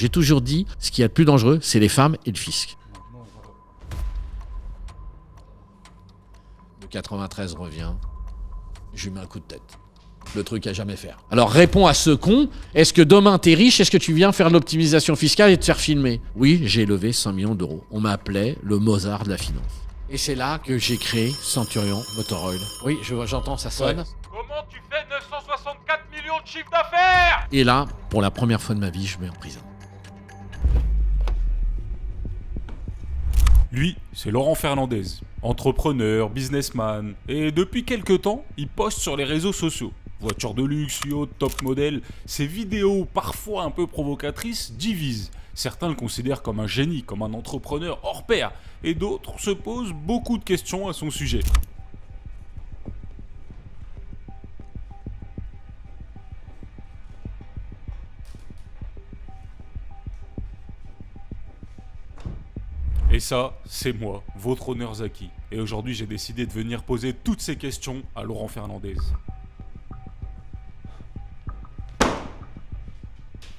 J'ai toujours dit, ce qu'il y a de plus dangereux, c'est les femmes et le fisc. Le 93 revient, je lui mets un coup de tête. Le truc à jamais faire. Alors réponds à ce con, est-ce que demain t'es riche, est-ce que tu viens faire de l'optimisation fiscale et te faire filmer? Oui, j'ai levé 100 millions d'euros. On m'appelait le Mozart de la finance. Et c'est là que j'ai créé Centurion Motor Oil. Oui, j'entends, ça sonne. Ouais. Comment tu fais 964 millions de chiffre d'affaires? Et là, pour la première fois de ma vie, je vais en prison. Lui, c'est Laurent Fernandez, entrepreneur, businessman, et depuis quelques temps, il poste sur les réseaux sociaux. Voiture de luxe, yacht, top modèle, ses vidéos, parfois un peu provocatrices, divisent. Certains le considèrent comme un génie, comme un entrepreneur hors pair, et d'autres se posent beaucoup de questions à son sujet. Et ça, c'est moi, votre honneur Zaki. Et aujourd'hui, j'ai décidé de venir poser toutes ces questions à Laurent Fernandez.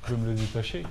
Je vais me le détacher.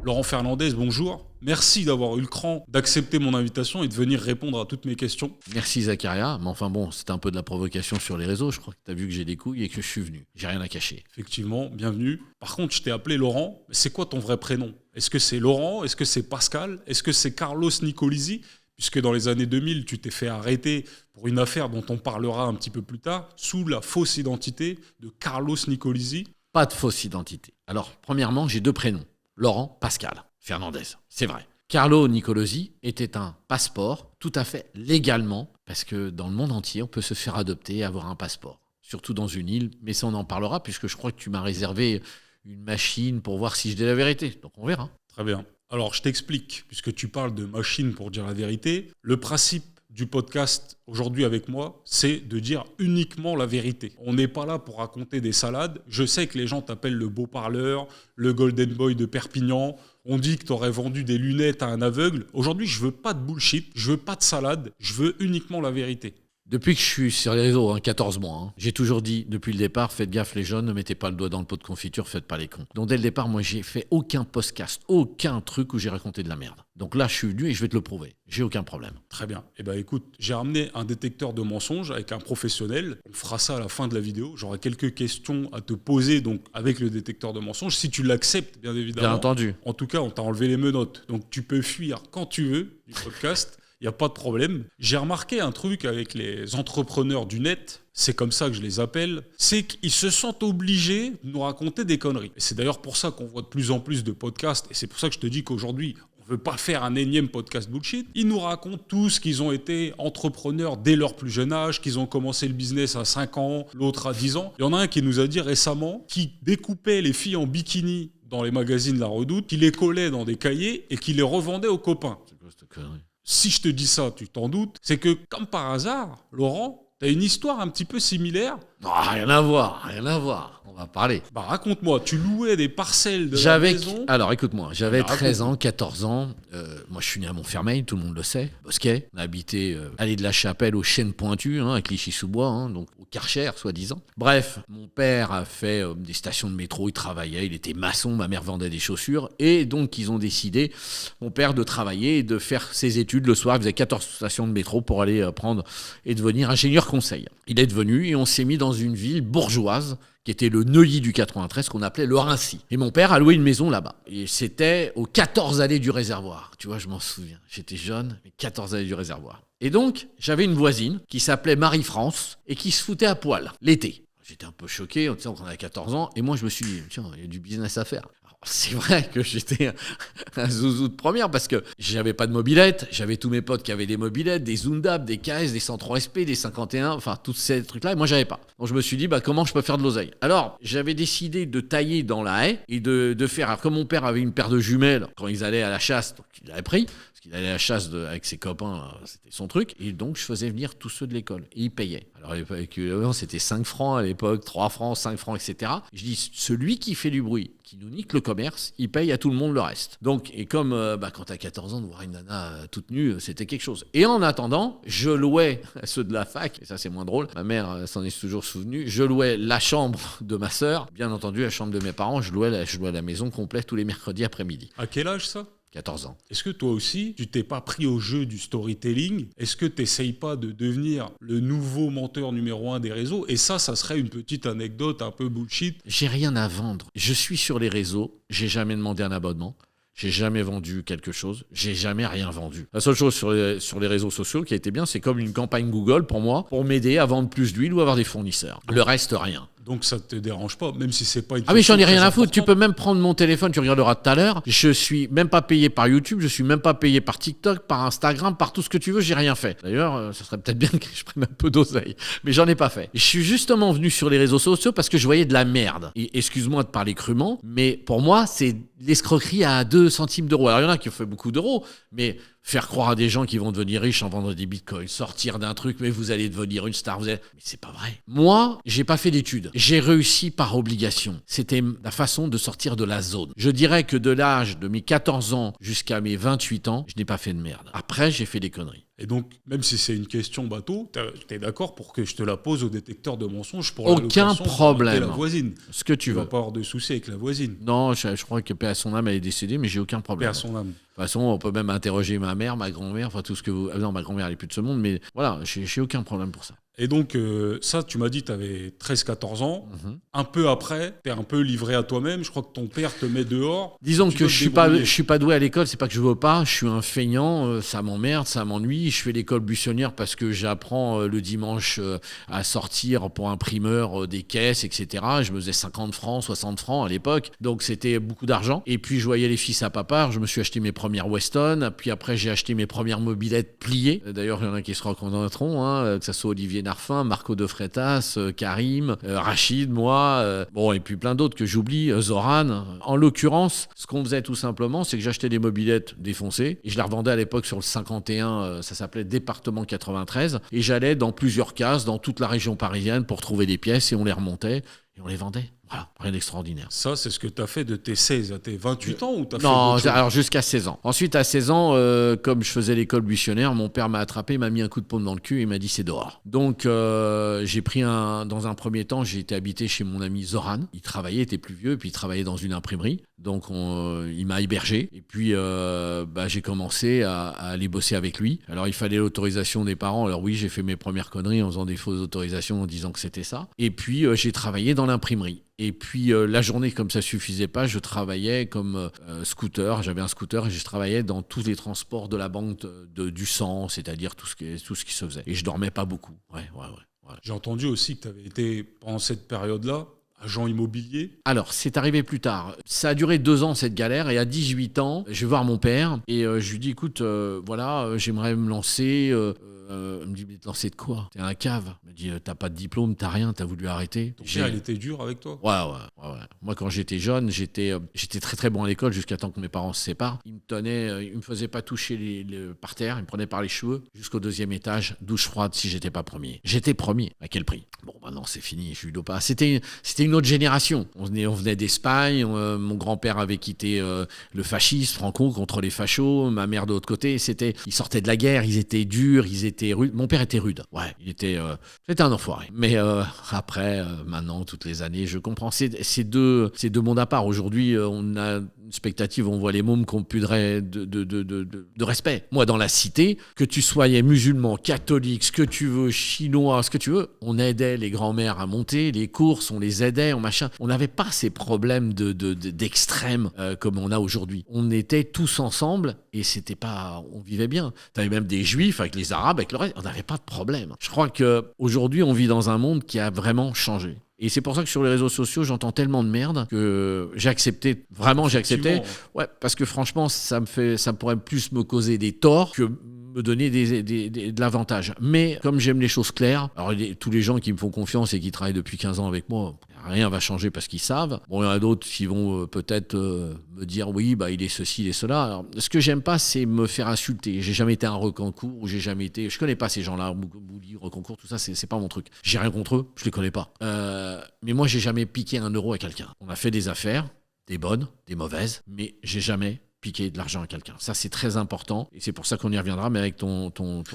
Laurent Fernandez, bonjour. Merci d'avoir eu le cran d'accepter mon invitation et de venir répondre à toutes mes questions. Merci Zakaria, mais enfin bon, c'était un peu de la provocation sur les réseaux, je crois que t'as vu que j'ai des couilles et que je suis venu. J'ai rien à cacher. Effectivement, bienvenue. Par contre, je t'ai appelé Laurent, mais c'est quoi ton vrai prénom? Est-ce que c'est Laurent? Est-ce que c'est Pascal? Est-ce que c'est Carlos Nicolisi? Puisque dans les années 2000, tu t'es fait arrêter pour une affaire dont on parlera un petit peu plus tard, sous la fausse identité de Carlos Nicolisi. Pas de fausse identité. Alors, premièrement, j'ai deux prénoms. Laurent, Pascal, Fernandez, c'est vrai. Carlo Nicolosi était un passeport tout à fait légalement, parce que dans le monde entier, on peut se faire adopter et avoir un passeport. Surtout dans une île, mais ça on en parlera, puisque je crois que tu m'as réservé une machine pour voir si je dis la vérité. Donc on verra. Très bien. Alors je t'explique, puisque tu parles de machine pour dire la vérité. Le principe du podcast aujourd'hui avec moi, c'est de dire uniquement la vérité. On n'est pas là pour raconter des salades. Je sais que les gens t'appellent le beau parleur, le golden boy de Perpignan. On dit que tu aurais vendu des lunettes à un aveugle. Aujourd'hui, je veux pas de bullshit, je veux pas de salade, je veux uniquement la vérité. Depuis que je suis sur les réseaux, 14 mois, j'ai toujours dit, depuis le départ, faites gaffe les jeunes, ne mettez pas le doigt dans le pot de confiture, faites pas les cons. Donc dès le départ, moi, j'ai fait aucun podcast, aucun truc où j'ai raconté de la merde. Donc là, je suis venu et je vais te le prouver. J'ai aucun problème. Très bien. Eh ben écoute, j'ai ramené un détecteur de mensonges avec un professionnel. On fera ça à la fin de la vidéo. J'aurai quelques questions à te poser donc avec le détecteur de mensonges. Si tu l'acceptes, bien évidemment. Bien entendu. En tout cas, on t'a enlevé les menottes. Donc tu peux fuir quand tu veux du podcast. Il n'y a pas de problème. J'ai remarqué un truc avec les entrepreneurs du net, c'est comme ça que je les appelle, c'est qu'ils se sentent obligés de nous raconter des conneries. Et c'est d'ailleurs pour ça qu'on voit de plus en plus de podcasts, et c'est pour ça que je te dis qu'aujourd'hui, on ne veut pas faire un énième podcast bullshit. Ils nous racontent tous qu'ils ont été entrepreneurs dès leur plus jeune âge, qu'ils ont commencé le business à 5 ans, l'autre à 10 ans. Il y en a un qui nous a dit récemment qu'il découpait les filles en bikini dans les magazines La Redoute, qu'il les collait dans des cahiers et qu'il les revendait aux copains. C'est quoi cette connerie ? Si je te dis ça, tu t'en doutes, c'est que, comme par hasard, Laurent, t'as une histoire un petit peu similaire. Non, rien à voir, rien à voir. On va parler. Bah raconte-moi, tu louais des parcelles de la maison. Alors écoute-moi, j'avais Alors, 13 ans, 14 ans. Moi je suis né à Montfermeil, tout le monde le sait. Bosquet. On a habité allée de la Chapelle aux Chênes Pointus, à Clichy-sous-Bois, donc au Karcher, soi-disant. Bref, mon père a fait des stations de métro, il travaillait, il était maçon, ma mère vendait des chaussures. Et donc ils ont décidé, mon père, de travailler et de faire ses études le soir. Il faisait 14 stations de métro pour aller prendre et devenir ingénieur conseil. Il est devenu et on s'est mis dans une ville bourgeoise qui était le Neuilly du 93, qu'on appelait le Rincy. Et mon père a loué une maison là-bas. Et c'était aux 14 allées du réservoir. Tu vois, je m'en souviens. J'étais jeune, mais 14 allées du réservoir. Et donc, j'avais une voisine qui s'appelait Marie-France et qui se foutait à poil l'été. J'étais un peu choqué, on avait 14 ans, et moi je me suis dit, tiens, il y a du business à faire. Alors, c'est vrai que j'étais un zouzou de première parce que j'avais pas de mobilette, j'avais tous mes potes qui avaient des mobilettes, des Zundap, des KS, des 103 SP, des 51, enfin tous ces trucs-là, et moi j'avais pas. Donc je me suis dit, comment je peux faire de l'oseille? Alors j'avais décidé de tailler dans la haie et de faire, alors comme mon père avait une paire de jumelles quand ils allaient à la chasse, donc il l'avait pris, parce qu'il allait à la chasse avec ses copains, c'était son truc. Et donc, je faisais venir tous ceux de l'école. Et il payait. Alors, évidemment, c'était 5 francs à l'époque, 3 francs, 5 francs, etc. Je dis, celui qui fait du bruit, qui nous nique le commerce, il paye à tout le monde le reste. Donc, et comme quand t'as 14 ans, de voir une nana toute nue, c'était quelque chose. Et en attendant, je louais à ceux de la fac, et ça c'est moins drôle, ma mère s'en est toujours souvenue, je louais la chambre de ma sœur, bien entendu la chambre de mes parents, je louais la maison complète tous les mercredis après-midi. À quel âge ça ? 14 ans. Est-ce que toi aussi, tu t'es pas pris au jeu du storytelling ? Est-ce que tu n'essayes pas de devenir le nouveau menteur numéro 1 des réseaux ? Et ça serait une petite anecdote un peu bullshit. J'ai rien à vendre. Je suis sur les réseaux, j'ai jamais demandé un abonnement. J'ai jamais vendu quelque chose, j'ai jamais rien vendu. La seule chose sur les réseaux sociaux qui a été bien, c'est comme une campagne Google pour moi, pour m'aider à vendre plus d'huile ou avoir des fournisseurs. Le reste, rien. Donc ça te dérange pas, même si c'est pas une... Ah mais j'en ai rien à foutre, tu peux même prendre mon téléphone, tu regarderas tout à l'heure, je suis même pas payé par YouTube, je suis même pas payé par TikTok, par Instagram, par tout ce que tu veux, j'ai rien fait. D'ailleurs, ça serait peut-être bien que je prenne un peu d'oseille, mais j'en ai pas fait. Je suis justement venu sur les réseaux sociaux parce que je voyais de la merde. Et excuse-moi de parler crûment, mais pour moi, c'est l'escroquerie à 2 centimes d'euros. Alors il y en a qui ont fait beaucoup d'euros, mais faire croire à des gens qui vont devenir riches en vendant des bitcoins, sortir d'un truc, mais vous allez devenir une star, mais c'est pas vrai. Moi, j'ai pas fait d'études. J'ai réussi par obligation. C'était la façon de sortir de la zone. Je dirais que de l'âge de mes 14 ans jusqu'à mes 28 ans, je n'ai pas fait de merde. Après, j'ai fait des conneries. Et donc, même si c'est une question bateau, t'es d'accord pour que je te la pose au détecteur de mensonges pour aucun problème. La voisine. Ce que tu veux. vas pas avoir de soucis avec la voisine. Non, je crois que paix à son âme, elle est décédée, mais j'ai aucun problème. Paix à son âme. De toute façon, on peut même interroger ma mère, ma grand-mère, enfin tout ce que vous... Non, ma grand-mère, elle est plus de ce monde, mais voilà, j'ai aucun problème pour ça. Et donc, ça, tu m'as dit, tu avais 13-14 ans. Un peu après, tu es un peu livré à toi-même. Je crois que ton père te met dehors. Disons que je suis pas doué à l'école, c'est pas que je veux pas. Je suis un feignant, ça m'emmerde, ça m'ennuie. Je fais l'école buissonnière parce que j'apprends le dimanche à sortir pour un primeur des caisses, etc. Je me faisais 50 francs, 60 francs à l'époque. Donc, c'était beaucoup d'argent. Et puis, je voyais les fils à papa. Je me suis acheté mes premières Weston. Puis après, j'ai acheté mes premières mobylettes pliées. D'ailleurs, il y en a qui se reconnaîtront, que ça soit Olivier Narfin, Marco de Freitas, Karim, Rachid, moi, bon, et puis plein d'autres que j'oublie, Zoran. En l'occurrence, ce qu'on faisait tout simplement, c'est que j'achetais des mobylettes défoncées et je les revendais à l'époque sur le 51, ça s'appelait Département 93, et j'allais dans plusieurs cases, dans toute la région parisienne pour trouver des pièces et on les remontait et on les vendait. Voilà, rien d'extraordinaire. Ça, c'est ce que tu as fait de tes 16 à tes 28 ans ou tu as fait Non, d'autres choses ? alors jusqu'à 16 ans. Ensuite, à 16 ans, comme je faisais l'école buissonnière, mon père m'a attrapé, m'a mis un coup de paume dans le cul et m'a dit c'est dehors. Donc, j'ai pris dans un premier temps, j'ai été habité chez mon ami Zoran. Il travaillait, était plus vieux, et puis il travaillait dans une imprimerie. Donc, il m'a hébergé. Et puis, j'ai commencé à aller bosser avec lui. Alors, il fallait l'autorisation des parents. Alors oui, j'ai fait mes premières conneries en faisant des fausses autorisations en disant que c'était ça. Et puis, j'ai travaillé dans l'imprimerie. Et puis la journée, comme ça suffisait pas, je travaillais comme scooter. J'avais un scooter et je travaillais dans tous les transports de la banque du sang, c'est-à-dire tout ce qui se faisait. Et je dormais pas beaucoup. Ouais. J'ai entendu aussi que tu avais été, pendant cette période-là, agent immobilier. Alors, c'est arrivé plus tard. Ça a duré 2 ans, cette galère. Et à 18 ans, je vais voir mon père et je lui dis, écoute, j'aimerais me lancer... il me dit, mais te lancer de quoi ? T'es un cave. Il me dit, t'as pas de diplôme, t'as rien, t'as voulu arrêter. Ton père, il était dur avec toi ? Ouais. Moi, quand j'étais jeune, j'étais très très bon à l'école jusqu'à temps que mes parents se séparent. Il me faisait pas toucher par terre, il me prenait par les cheveux jusqu'au 2e étage, douche froide si j'étais pas premier. J'étais premier. À quel prix ? Bon, maintenant c'est fini, je lui dois pas. C'était une autre génération. On venait d'Espagne, mon grand-père avait quitté le fascisme, Franco contre les fachos, ma mère de l'autre côté. Ils sortaient de la guerre, ils étaient durs, ils étaient rudes. Mon père était rude. Ouais, c'était un enfoiré. Mais après, maintenant, toutes les années, je comprends. C'est deux mondes à part. Aujourd'hui, on a une expectative, on voit les mômes qui ont plus de respect. Moi, dans la cité, que tu sois musulman, catholique, ce que tu veux, chinois, ce que tu veux, on aidait les grands-mères à monter, les courses, on les aidait, on n'avait pas ces problèmes d'extrême comme on a aujourd'hui. On était tous ensemble et on vivait bien. T'avais même des juifs avec les arabes, avec le reste, on n'avait pas de problème. Je crois qu'aujourd'hui, on vit dans un monde qui a vraiment changé. Et c'est pour ça que sur les réseaux sociaux, j'entends tellement de merde que j'ai accepté. Ouais, parce que franchement, ça pourrait plus me causer des torts que me donner de l'avantage. Mais comme j'aime les choses claires, alors tous les gens qui me font confiance et qui travaillent depuis 15 ans avec moi, rien va changer parce qu'ils savent. Bon, il y en a d'autres qui vont peut-être me dire oui, bah il est ceci, il est cela. Alors, ce que j'aime pas, c'est me faire insulter. J'ai jamais été un reconcours ou j'ai jamais été. Je connais pas ces gens-là, Bouli, reconcours, tout ça, c'est pas mon truc. J'ai rien contre eux, je les connais pas. Mais moi, j'ai jamais piqué 1 euro à quelqu'un. On a fait des affaires, des bonnes, des mauvaises, mais j'ai jamais piquer de l'argent à quelqu'un. Ça, c'est très important et c'est pour ça qu'on y reviendra, mais avec ton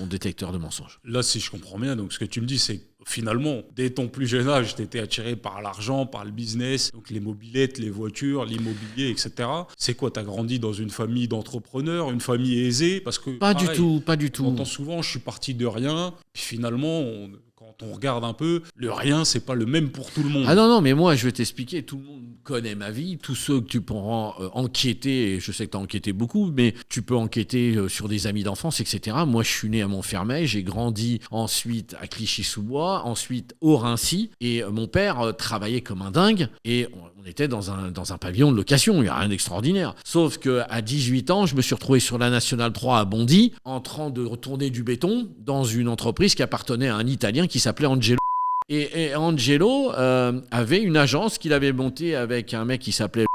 détecteur de mensonges. Là, si je comprends bien, donc ce que tu me dis, c'est que finalement, dès ton plus jeune âge, tu étais attiré par l'argent, par le business, donc les mobylettes, les voitures, l'immobilier, etc. C'est quoi, tu as grandi dans une famille d'entrepreneurs, une famille aisée? Parce que Pas du tout. On entend souvent, je suis parti de rien, puis finalement, quand on regarde un peu, le rien, c'est pas le même pour tout le monde. Ah non, mais moi, je vais t'expliquer, tout le monde connaît ma vie, tous ceux que tu pourras enquêter, et je sais que tu as enquêté beaucoup, mais tu peux enquêter sur des amis d'enfance, etc. Moi, je suis né à Montfermeil, j'ai grandi ensuite à Clichy-sous-Bois, ensuite au Rincy, et mon père travaillait comme un dingue, et on était dans un pavillon de location, il n'y a rien d'extraordinaire. Sauf qu'à 18 ans, je me suis retrouvé sur la Nationale 3 à Bondy, en train de retourner du béton dans une entreprise qui appartenait à un Italien qui s'appelait Angelo. Et Angelo avait une agence qu'il avait montée avec un mec qui s'appelait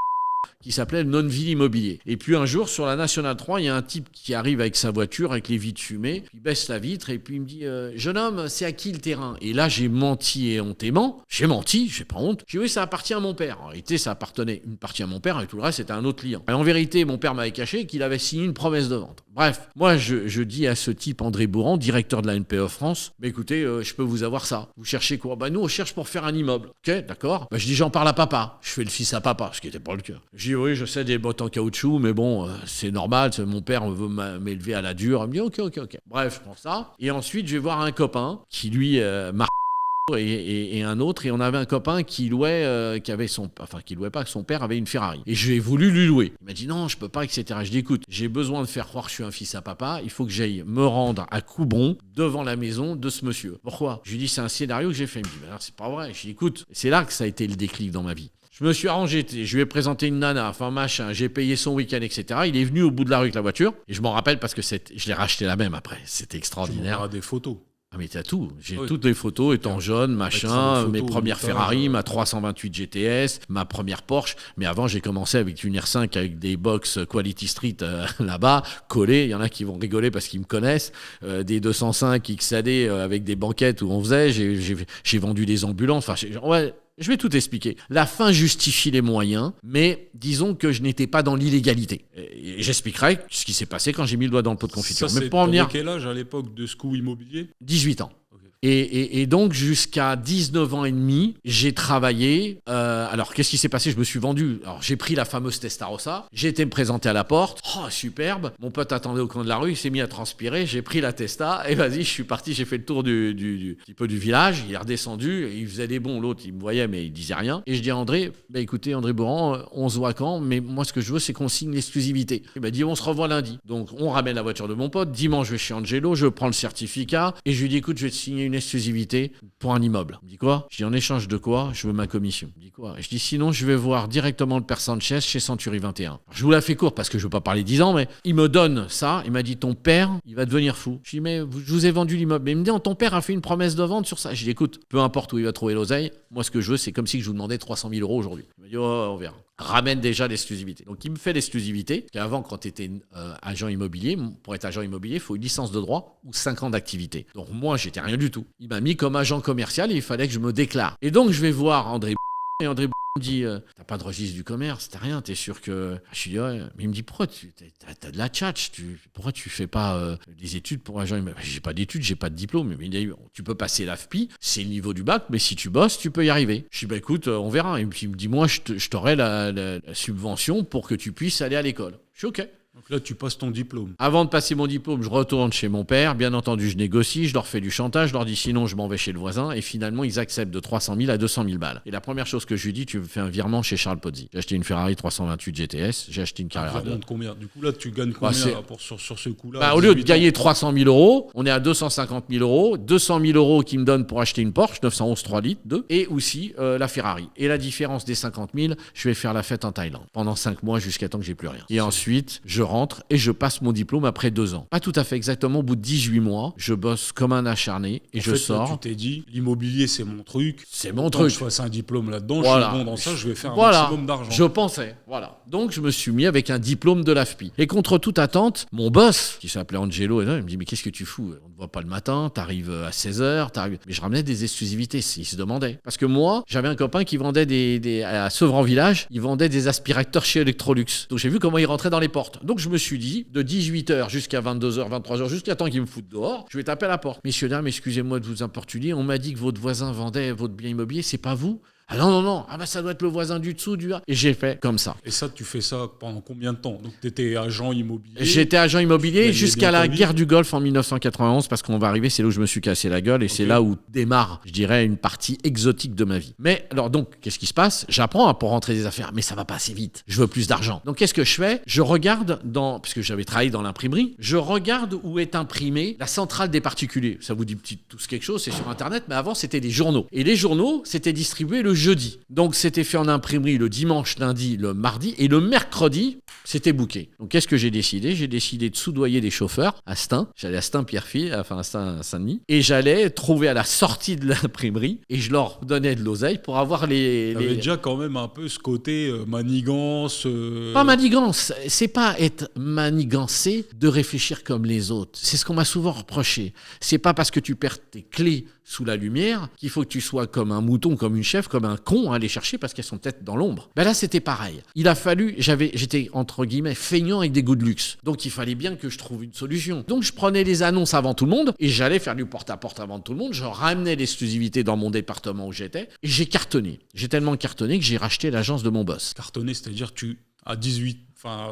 Non-Ville Immobilier. Et puis un jour, sur la Nationale 3, il y a un type qui arrive avec sa voiture, avec les vitres fumées, il baisse la vitre et puis il me dit « Jeune homme, c'est à qui le terrain ?» Et là, j'ai menti éhontément. J'ai menti, j'ai pas honte. J'ai dit « Oui, ça appartient à mon père. » En réalité, ça appartenait une partie à mon père et tout le reste, c'était un autre client. Et en vérité, mon père m'avait caché qu'il avait signé une promesse de vente. Bref, moi, je dis à ce type, André Bourran, directeur de la NPE France, « Écoutez, je peux vous avoir ça. Vous cherchez quoi ?»« Nous, on cherche pour faire un immeuble. » « Ok, d'accord. Je dis « J'en parle à papa. » Je fais le fils à papa, ce qui n'était pas le cas. Je dis « Oui, je sais des bottes en caoutchouc, mais bon, c'est normal, mon père veut m'élever à la dure. » Il me dit ok. Bref, je prends ça. Et ensuite, je vais voir un copain qui, lui, et un autre, et on avait un copain qui louait, qui louait pas, que son père avait une Ferrari. Et j'ai voulu lui louer. Il m'a dit non, je peux pas, etc. Je dis écoute, j'ai besoin de faire croire que je suis un fils à papa, il faut que j'aille me rendre à Coubron, devant la maison de ce monsieur. Pourquoi? Je lui dis c'est un scénario que j'ai fait. Il me dit ben, c'est pas vrai. Je dis écoute, c'est là que ça a été le déclic dans ma vie. Je me suis arrangé, je lui ai présenté une nana, enfin machin, j'ai payé son week-end, etc. Il est venu au bout de la rue avec la voiture, et je m'en rappelle parce que je l'ai racheté la même après. C'était extraordinaire. Tu m'en des photos. Ah mais t'as tout, j'ai toutes les photos étant jeune, machin, mes premières Ferrari, ma 328 GTS, ma première Porsche, mais avant j'ai commencé avec une R5 avec des box Quality Street là-bas, collés, il y en a qui vont rigoler parce qu'ils me connaissent, des 205 XAD avec des banquettes où on faisait, j'ai vendu des ambulances, enfin ouais. Je vais tout expliquer. La fin justifie les moyens, mais disons que je n'étais pas dans l'illégalité. Et j'expliquerai ce qui s'est passé quand j'ai mis le doigt dans le pot de confiture. Ça, mais pour en venir... quel âge à l'époque de Scoop Immobilier? 18 ans. Okay. Et donc, jusqu'à 19 ans et demi, j'ai travaillé. Alors, qu'est-ce qui s'est passé? Je me suis vendu. Alors, j'ai pris la fameuse Testarossa. J'ai été me présenter à la porte. Oh, superbe. Mon pote attendait au coin de la rue. Il s'est mis à transpirer. J'ai pris la Testa. Et vas-y, je suis parti. J'ai fait le tour du village. Il est redescendu. Il faisait des bons. L'autre, il me voyait, mais il disait rien. Et je dis à André, écoutez, André Bourran, on se voit quand? Mais moi, ce que je veux, c'est qu'on signe l'exclusivité. Il m'a dit, on se revoit lundi. Donc, on ramène la voiture de mon pote. Dimanche, je vais chez Angelo. Je prends le certificat. Et je lui dis, écoute, je vais te signer une exclusivité pour un immeuble. Il me dit quoi? Je dis en échange de quoi? Je veux ma commission. Il me dit quoi? Je dis sinon je vais voir directement le père Sanchez chez Century 21. Alors, je vous la fais courte parce que je veux pas parler 10 ans, mais il me donne ça. Il m'a dit ton père, il va devenir fou. Je dis mais je vous ai vendu l'immeuble. Mais il me dit ton père a fait une promesse de vente sur ça. Je dis écoute, peu importe où il va trouver l'oseille, moi ce que je veux c'est comme si je vous demandais 300 000 € aujourd'hui. Il m'a dit on verra. Ramène déjà l'exclusivité. Donc il me fait l'exclusivité. Parce qu'avant, quand tu étais agent immobilier, pour être agent immobilier, il faut une licence de droit ou 5 ans d'activité. Donc moi, j'étais rien du tout. Il m'a mis comme agent commercial et il fallait que je me déclare. Et donc je vais voir André et André me dit t'as pas de registre du commerce, t'as rien, t'es sûr que... Je lui dis ouais. Mais il me dit pourquoi t'as de la tchatch, pourquoi tu fais pas des études pour agent immobilier? J'ai pas d'études, j'ai pas de diplôme. Mais il dit tu peux passer l'AFPI, c'est le niveau du bac, mais si tu bosses, tu peux y arriver. Je dis écoute, on verra. Et puis il me dit moi je t'aurai la subvention pour que tu puisses aller à l'école. Je suis ok. Donc là, tu passes ton diplôme. Avant de passer mon diplôme, je retourne chez mon père. Bien entendu, je négocie, je leur fais du chantage, je leur dis sinon, je m'en vais chez le voisin. Et finalement, ils acceptent de 300 000 à 200 000 balles. Et la première chose que je lui dis, tu me fais un virement chez Charles Pozzi. J'ai acheté une Ferrari 328 GTS, j'ai acheté une Carrera 2. Combien? Du coup, là, tu gagnes combien sur ce coup-là? Au lieu de gagner 300 000 €, on est à 250 000 €. 200 000 € qui me donnent pour acheter une Porsche 911 3 litres 2 et aussi la Ferrari. Et la différence des 50 000, je vais faire la fête en Thaïlande pendant 5 mois jusqu'à temps que j'ai plus rien. Et ensuite, je rentre et je passe mon diplôme après 2 ans. Pas tout à fait exactement, au bout de 18 mois, je bosse comme un acharné et En je fait, sors. Tu t'es dit, l'immobilier, c'est mon truc. C'est mon Autant truc. que je fasse un diplôme là-dedans, Voilà. je suis bon dans ça, je vais faire un Voilà. maximum d'argent. Je pensais, voilà. Donc je me suis mis avec un diplôme de l'AFPI. Et contre toute attente, mon boss, qui s'appelait Angelo, il me dit mais qu'est-ce que tu fous? On ne te voit pas le matin, t'arrives à 16h, mais je ramenais des exclusivités, il se demandait. Parce que moi, j'avais un copain qui vendait à Sevran-Village, il vendait des aspirateurs chez Electrolux. Donc j'ai vu comment il rentrait dans les portes. Donc je me suis dit, de 18h jusqu'à 22h, 23h, jusqu'à temps qu'il me foute dehors, je vais taper à la porte. Messieurs, dames, excusez-moi de vous importuner, on m'a dit que votre voisin vendait votre bien immobilier, c'est pas vous? Ah non, ah bah ça doit être le voisin du dessous, Et j'ai fait comme ça. Et ça, tu fais ça pendant combien de temps? Donc tu étais agent immobilier. J'étais agent immobilier gagnais jusqu'à bien la ta vie. guerre du Golfe en 1991, parce qu'on va arriver, c'est là où je me suis cassé la gueule, et c'est là où démarre, je dirais, une partie exotique de ma vie. Mais alors donc, qu'est-ce qui se passe? J'apprends pour rentrer des affaires, mais ça va pas assez vite. Je veux plus d'argent. Donc qu'est-ce que je fais? Je regarde puisque j'avais travaillé dans l'imprimerie, je regarde où est imprimée la centrale des particuliers. Ça vous dit tous quelque chose, c'est sur Internet, mais avant c'était des journaux. Et les journaux, c'était distribué le jeudi. Donc c'était fait en imprimerie le dimanche, lundi, le mardi, et le mercredi, c'était booké. Donc qu'est-ce que j'ai décidé? J'ai décidé de soudoyer des chauffeurs à Stein. J'allais à Stein-Pierrefitte, enfin à Saint-Denis, et j'allais trouver à la sortie de l'imprimerie, et je leur donnais de l'oseille pour avoir T'avais déjà quand même un peu ce côté manigance. Pas manigance, c'est pas être manigancé de réfléchir comme les autres. C'est ce qu'on m'a souvent reproché. C'est pas parce que tu perds tes clés sous la lumière qu'il faut que tu sois comme un mouton, comme une chèvre, comme un con à aller chercher parce qu'elles sont peut-être dans l'ombre. Ben là, c'était pareil. Il a fallu, j'étais entre guillemets feignant avec des goûts de luxe. Donc il fallait bien que je trouve une solution. Donc je prenais les annonces avant tout le monde et j'allais faire du porte-à-porte avant tout le monde. Je ramenais l'exclusivité dans mon département où j'étais et j'ai cartonné. J'ai tellement cartonné que j'ai racheté l'agence de mon boss. Cartonné, c'est-à-dire à 18, 20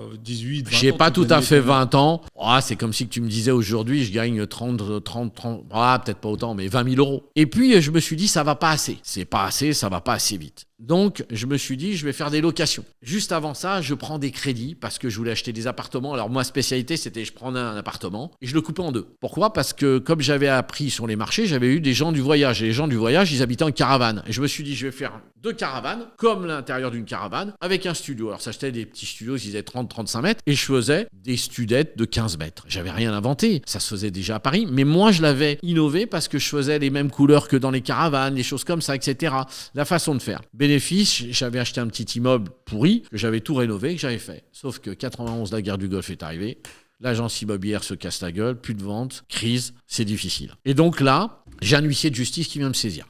J'ai ans, pas tu tout à gagnais fait combien? 20 ans. C'est comme si que tu me disais aujourd'hui, je gagne 30, peut-être pas autant, mais 20 000 euros. Et puis, je me suis dit, ça va pas assez. C'est pas assez, ça va pas assez vite. Donc, je me suis dit, je vais faire des locations. Juste avant ça, je prends des crédits parce que je voulais acheter des appartements. Alors, ma spécialité, c'était je prenais un appartement et je le coupais en deux. Pourquoi? Parce que comme j'avais appris sur les marchés, j'avais eu des gens du voyage. Et les gens du voyage, ils habitaient en caravane. Et je me suis dit, je vais faire 2 caravanes, comme l'intérieur d'une caravane, avec un studio. Alors, ça achetait des petits studios, ils faisaient 30-35 mètres. Et je faisais des studettes de 15 mètres. J'avais rien inventé. Ça se faisait déjà à Paris. Mais moi, je l'avais innové parce que je faisais les mêmes couleurs que dans les caravanes, les choses comme ça, etc. La façon de faire. Bénéfice, j'avais acheté un petit immeuble pourri, que j'avais tout rénové, que j'avais fait. Sauf que 91, la guerre du Golfe est arrivée. L'agence immobilière se casse la gueule, plus de ventes, crise, c'est difficile. Et donc là, j'ai un huissier de justice qui vient me saisir.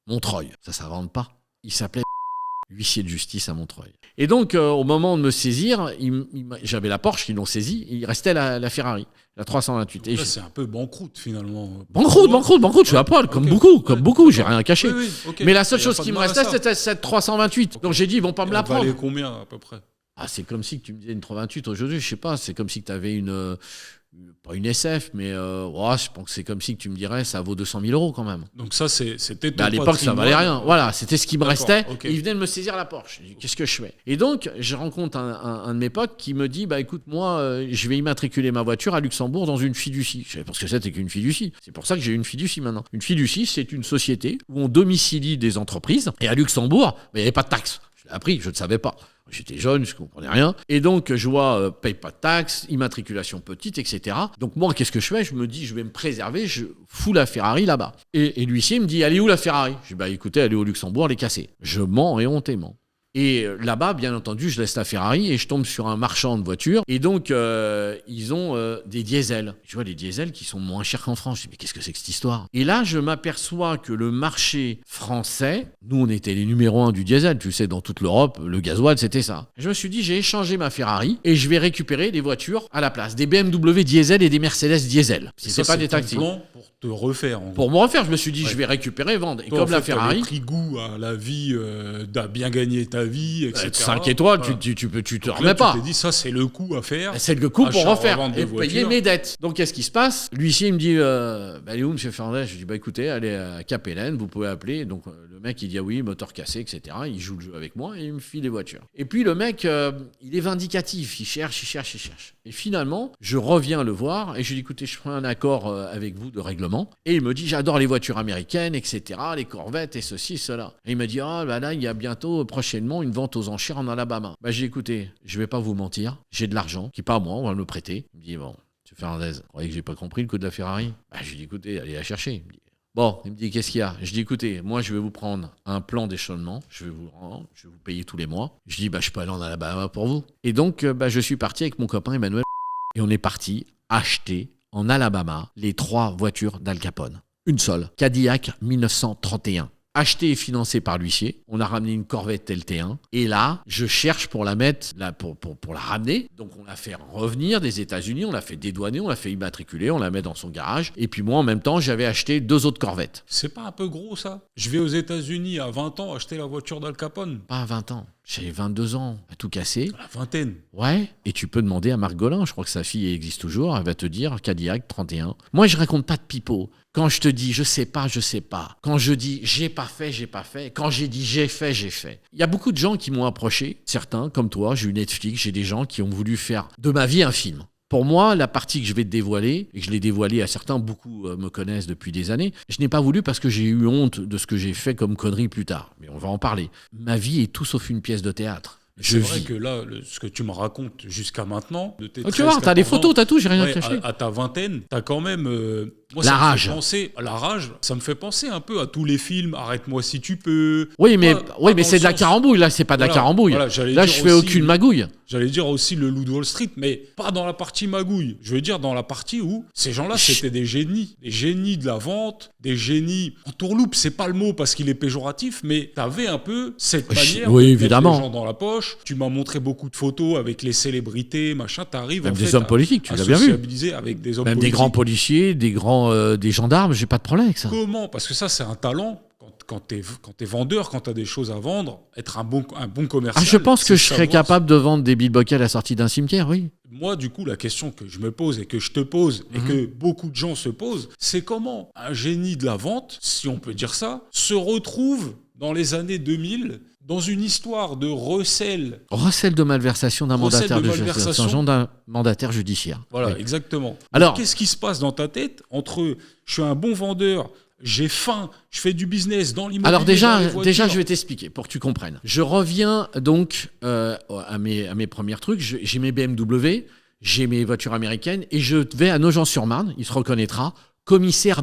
Montreuil, ça s'invente pas. Il s'appelait huissier de justice à Montreuil. Et donc, au moment de me saisir, j'avais la Porsche, ils l'ont saisi, il restait la Ferrari, la 328. Donc là, c'est un peu banqueroute finalement. Banqueroute, je suis à poil, comme beaucoup, j'ai rien caché. Oui, ok. Mais la seule Y a chose pas qui de me mal à restait, ça. c'était cette 328. Donc j'ai dit, ils vont pas me la Elle valait prendre. combien à peu près? C'est comme si que tu me disais une 328 aujourd'hui, je sais pas, c'est comme si tu avais pas une SF, mais je pense que c'est comme si que tu me dirais, ça vaut 200 000 euros quand même. Donc ça, c'était ton Mais à l'époque, ça valait rien. Voilà, c'était ce qui me D'accord, restait. ok. Et il venait de me saisir la Porsche. J'ai dit, qu'est-ce que je fais? Et donc, je rencontre un de mes potes qui me dit, écoute, moi, je vais immatriculer ma voiture à Luxembourg dans une fiducie. Je savais pas ce que c'était qu'une fiducie. C'est pour ça que j'ai une fiducie maintenant. Une fiducie, c'est une société où on domicilie des entreprises. Et à Luxembourg, il n'y avait pas de taxes. Je l'ai appris, je ne savais pas. J'étais jeune, je ne comprenais rien. Et donc, je vois, paye pas de taxes, immatriculation petite, etc. Donc, moi, qu'est-ce que je fais? Je me dis, je vais me préserver, je fous la Ferrari là-bas. Et l'huissier me dit, elle est où la Ferrari? Je dis, écoutez, elle est au Luxembourg, elle est cassée. Je mens éhontément. Et là-bas, bien entendu, je laisse la Ferrari et je tombe sur un marchand de voitures. Et donc, ils ont des diesels. Je vois des diesels qui sont moins chers qu'en France. Je dis, mais qu'est-ce que c'est que cette histoire? Et là, je m'aperçois que le marché français, nous, on était les numéros 1 du diesel. Tu sais, dans toute l'Europe, le gasoil, c'était ça. Je me suis dit, j'ai échangé ma Ferrari et je vais récupérer des voitures à la place. Des BMW diesel et des Mercedes diesel. C'était pas des taxis. Plan pour te refaire. Pour me refaire, je me suis dit, je vais récupérer et vendre. Et Toi, comme en la fait, Ferrari... t'avais pris goût à la vie, d'à bien gagner ta vie, etc. 5 étoiles, Voilà. tu te Donc remets là, pas. Tu t'es dit, ça, c'est le coup à faire. C'est le coup pour Achat, refaire revente de et payer voitures. mes dettes. Donc, qu'est-ce qui se passe? L'huissier il me dit, elle est où, monsieur Fernandez? Je lui dis, écoutez, allez à Cap-Hélène, vous pouvez appeler. Donc, le mec, il dit, oui, moteur cassé, etc. Il joue le jeu avec moi et il me file les voitures. Et puis, le mec, il est vindicatif. Il cherche. Et finalement, je reviens le voir et je lui dis, écoutez, je prends un accord avec vous de règlement. Et il me dit, j'adore les voitures américaines, etc., les Corvettes et ceci, cela. Et il me dit, là, il y a bientôt, prochainement, prochainement une vente aux enchères en Alabama. Bah, j'ai dit, écoutez, je vais pas vous mentir, j'ai de l'argent, qui est pas à moi, on va me le prêter. Il me dit, bon, M. Fernandez, vous croyez que j'ai pas compris le coup de la Ferrari? Bah, j'ai dit, écoutez, allez la chercher. Il me dit, bon, il me dit, qu'est-ce qu'il y a? Je dis, écoutez, moi, je vais vous prendre un plan d'échelonnement, je vais vous payer tous les mois. Je dis, bah, je peux aller en Alabama pour vous. Et donc, je suis parti avec mon copain Emmanuel, et on est parti acheter en Alabama les 3 voitures d'Al Capone. Une seule, Cadillac 1931. Acheté et financé par l'huissier. On a ramené une Corvette LT1. Et là, je cherche pour la mettre, pour la ramener. Donc, on l'a fait revenir des États-Unis, on l'a fait dédouaner, on l'a fait immatriculer, on la met dans son garage. Et puis moi, en même temps, j'avais acheté 2 autres Corvettes. C'est pas un peu gros, ça? Je vais aux États-Unis à 20 ans acheter la voiture d'Al Capone. Pas à 20 ans. J'avais 22 ans, à tout casser. À la vingtaine. Ouais, et tu peux demander à Marc Golin, je crois que sa fille existe toujours, elle va te dire Cadillac 31. Moi, je raconte pas de pipeau. Quand je te dis je sais pas, je sais pas. Quand je dis j'ai pas fait, j'ai pas fait. Quand j'ai dit j'ai fait, j'ai fait. Il y a beaucoup de gens qui m'ont approché, certains comme toi, j'ai eu Netflix, j'ai des gens qui ont voulu faire de ma vie un film. Pour moi, la partie que je vais te dévoiler, et que je l'ai dévoilée à certains, beaucoup me connaissent depuis des années, je n'ai pas voulu parce que j'ai eu honte de ce que j'ai fait comme connerie plus tard. Mais on va en parler. Ma vie est tout sauf une pièce de théâtre. C'est vrai que là, ce que tu me racontes jusqu'à maintenant, de tes 13, tu vois, t'as les photos, t'as tout, j'ai rien caché. À ta vingtaine, t'as quand même... moi, la rage. La rage, ça me fait penser un peu à tous les films, Arrête-moi si tu peux. Oui, mais c'est de la carambouille, là, c'est pas de la carambouille. Là, je fais aucune magouille. J'allais dire aussi le Loup de Wall Street, mais pas dans la partie magouille. Je veux dire dans la partie où ces gens-là, c'était des génies de la vente, des génies... Entourloupe, c'est pas le mot parce qu'il est péjoratif, mais t'avais un peu cette manière de évidemment. mettre les gens dans la poche. Tu m'as montré beaucoup de photos avec les célébrités, machin. T'arrives même en des fait hommes politiques, tu l'as bien vu. Sociabiliser avec des hommes même politiques. Des grands policiers, des gendarmes, j'ai pas de problème avec ça. Comment? Parce que ça, c'est un talent. Quand t'es vendeur, quand t'as des choses à vendre, être un bon commercial. Je pense que je serais capable de vendre des bilboquets à la sortie d'un cimetière, oui. Moi, du coup, la question que je me pose et que je te pose et que beaucoup de gens se posent, c'est comment un génie de la vente, si on peut dire ça, se retrouve dans les années 2000 dans une histoire de recel. Recel de malversation d'un mandataire judiciaire. Voilà, oui. Exactement. Alors, qu'est-ce qui se passe dans ta tête entre je suis un bon vendeur, j'ai faim, je fais du business dans l'immobilier. Alors déjà, je vais t'expliquer pour que tu comprennes. Je reviens donc à mes premiers trucs. J'ai mes BMW, j'ai mes voitures américaines et je vais à Nogent-sur-Marne, il se reconnaîtra, commissaire.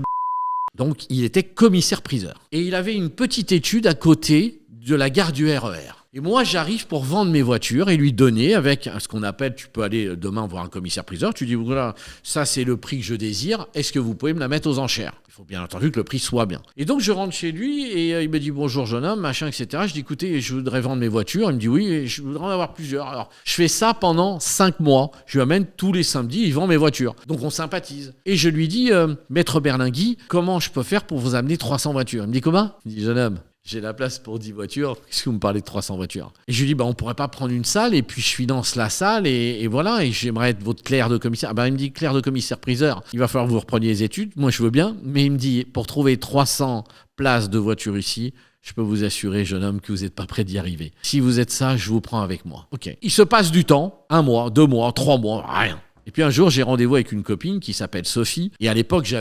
Donc il était commissaire-priseur. Et il avait une petite étude à côté de la gare du RER. Et moi, j'arrive pour vendre mes voitures et lui donner avec ce qu'on appelle, tu peux aller demain voir un commissaire-priseur, tu dis, voilà, ça c'est le prix que je désire, est-ce que vous pouvez me la mettre aux enchères? Il faut bien entendu que le prix soit bien. Et donc je rentre chez lui et il me dit, bonjour jeune homme, machin, etc. Je dis, écoutez, je voudrais vendre mes voitures. Il me dit, oui, et je voudrais en avoir plusieurs. Alors, je fais ça pendant 5 mois. Je lui amène tous les samedis, il vend mes voitures. Donc on sympathise. Et je lui dis, maître Berlinguy, comment je peux faire pour vous amener 300 voitures? Il me dit, comment? Il me dit, jeune homme, j'ai la place pour 10 voitures. Qu'est-ce que vous me parlez de 300 voitures? Et je lui dis, on pourrait pas prendre une salle et puis je finance la salle et voilà. Et j'aimerais être votre clerc de commissaire. Il me dit, clerc de commissaire-priseur, il va falloir que vous repreniez les études. Moi, je veux bien. Mais il me dit, pour trouver 300 places de voitures ici, je peux vous assurer, jeune homme, que vous n'êtes pas prêt d'y arriver. Si vous êtes ça, je vous prends avec moi. Ok. Il se passe du temps, 1 mois, 2 mois, 3 mois, rien. Et puis un jour, j'ai rendez-vous avec une copine qui s'appelle Sophie. Et à l'époque, je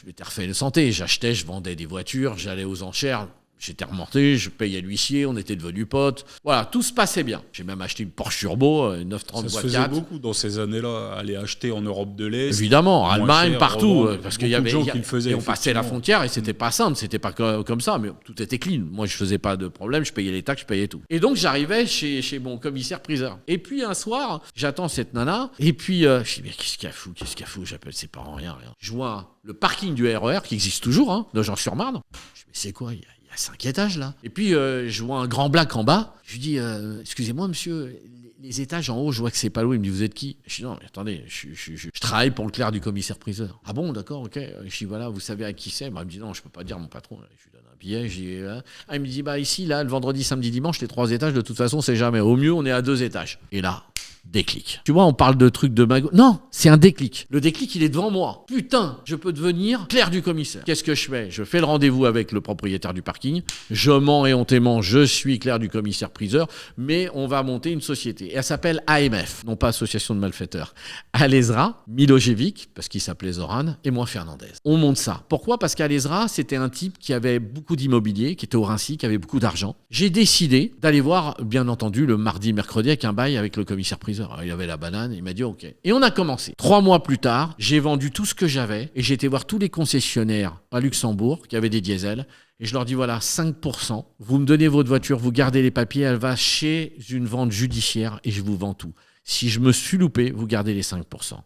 m'étais refait une santé. J'achetais, je vendais des voitures, j'allais aux enchères. J'étais remonté, je payais l'huissier, on était devenus potes. Voilà, tout se passait bien. J'ai même acheté une Porsche Turbo, une 930 Ça se boîte 4. faisait beaucoup dans ces années-là, aller acheter en Europe de l'Est. Évidemment, Allemagne, cher, partout. revendre. Parce qu'il y avait. Beaucoup de gens qui le faisaient, et on passait la frontière et c'était pas simple, c'était pas comme ça, mais tout était clean. Moi, je faisais pas de problème, je payais les taxes, je payais tout. Et donc, j'arrivais chez mon commissaire-priseur. Et puis, un soir, j'attends cette nana, et puis, je dis, mais qu'est-ce qu'il y a fou? J'appelle ses parents, rien. Je vois le parking du RER, qui existe toujours, Nogent-sur-Marne. Je dis, mais c'est quoi? Il y a 5 étages là. Et puis je vois un grand black en bas. Je lui dis, excusez-moi monsieur, les étages en haut, je vois que c'est pas l'eau. Il me dit, vous êtes qui? Je dis, non mais attendez, je travaille pour le clerc du commissaire-priseur. Ah bon, d'accord, ok. Je dis, voilà, vous savez à qui c'est? Il me dit, non, je peux pas dire mon patron. Je lui donne un billet. Il me dit, ici, là, le vendredi, samedi, dimanche, les 3 étages, de toute façon, c'est jamais. Au mieux, on est à 2 étages. Et là, déclic. Tu vois, on parle de trucs de magot. Non, c'est un déclic. Le déclic, il est devant moi. Putain, je peux devenir clerc du commissaire. Qu'est-ce que je fais ? Je fais le rendez-vous avec le propriétaire du parking. Je mens éhontément, je suis clerc du commissaire-priseur, mais on va monter une société. Et elle s'appelle AMF, non pas Association de malfaiteurs. Alezra, Milojevic, parce qu'il s'appelait Zoran, et moi Fernandez. On monte ça. Pourquoi ? Parce qu'Alezra, c'était un type qui avait beaucoup d'immobilier, qui était au Rincy, qui avait beaucoup d'argent. J'ai décidé d'aller voir, bien entendu, le mardi, mercredi, avec un bail avec le commissaire-priseur. Alors, il avait la banane, il m'a dit OK. Et on a commencé. 3 mois plus tard, j'ai vendu tout ce que j'avais et j'ai été voir tous les concessionnaires à Luxembourg qui avaient des diesels. Et je leur dis, voilà, 5%, vous me donnez votre voiture, vous gardez les papiers, elle va chez une vente judiciaire et je vous vends tout. Si je me suis loupé, vous gardez les 5%.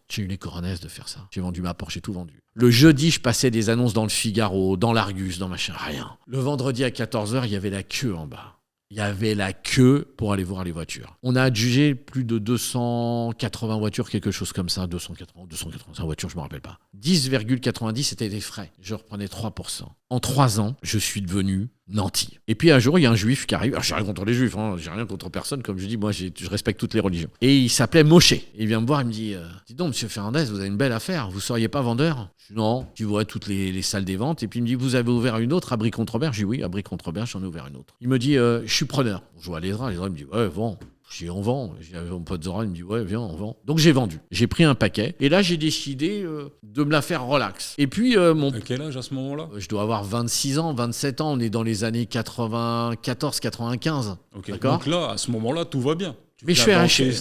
J'ai eu les coronesses de faire ça. J'ai vendu ma Porsche, j'ai tout vendu. Le jeudi, je passais des annonces dans le Figaro, dans l'Argus, dans machin, rien. Le vendredi à 14h, il y avait la queue en bas. Il y avait la queue pour aller voir les voitures. On a adjugé plus de 280 voitures, quelque chose comme ça, 285 voitures, je ne me rappelle pas. 10,90, c'était des frais. Je reprenais 3%. En 3 ans, je suis devenu nanti. Et puis un jour, il y a un juif qui arrive. Alors, j'ai rien contre les juifs, j'ai rien contre personne. Comme je dis, moi, je respecte toutes les religions. Et il s'appelait Moshe. Et il vient me voir, il me dit, dis donc, monsieur Fernandez, vous avez une belle affaire. Vous ne seriez pas vendeur ? Je dis non. Tu vois toutes les salles des ventes. Et puis il me dit, vous avez ouvert une autre à Brie-Contrebert ? Je dis oui, à Brie-Contrebert, j'en ai ouvert une autre. Il me dit, je suis preneur. Je vois Alezra. Alezra me dit, ouais, vends. Je dis, on vend. Mon pote Zoran, il me dit, ouais, viens, on vend. Donc j'ai vendu. J'ai pris un paquet. Et là, j'ai décidé de me la faire relax. Et puis, À quel âge à ce moment-là ? je dois avoir 26 ans, 27 ans. On est dans les années 94, 95. Ok. D'accord ? Donc là, à ce moment-là, tout va bien. Mais je fais un chèque.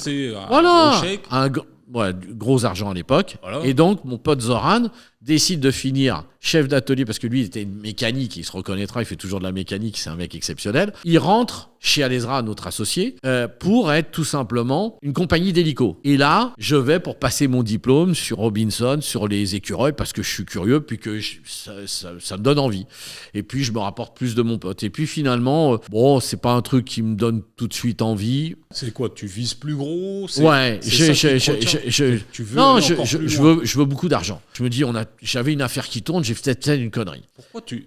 Voilà. Voilà, du gros argent à l'époque. Voilà. Et donc, mon pote Zoran décide de finir chef d'atelier, parce que lui, il était mécanique, il se reconnaîtra, il fait toujours de la mécanique, c'est un mec exceptionnel. Il rentre chez Alezra, notre associé, pour être tout simplement une compagnie d'hélico. Et là, je vais pour passer mon diplôme sur Robinson, sur les écureuils, parce que je suis curieux, puis que ça me donne envie. Et puis, je me rapporte plus de mon pote. Et puis, finalement, bon, c'est pas un truc qui me donne tout de suite envie. C'est quoi ? Tu vises plus gros ? Ouais, tu veux non, aller encore plus loin. je veux beaucoup d'argent. Je me dis, j'avais une affaire qui tourne, j'ai peut-être fait une connerie. Pourquoi tu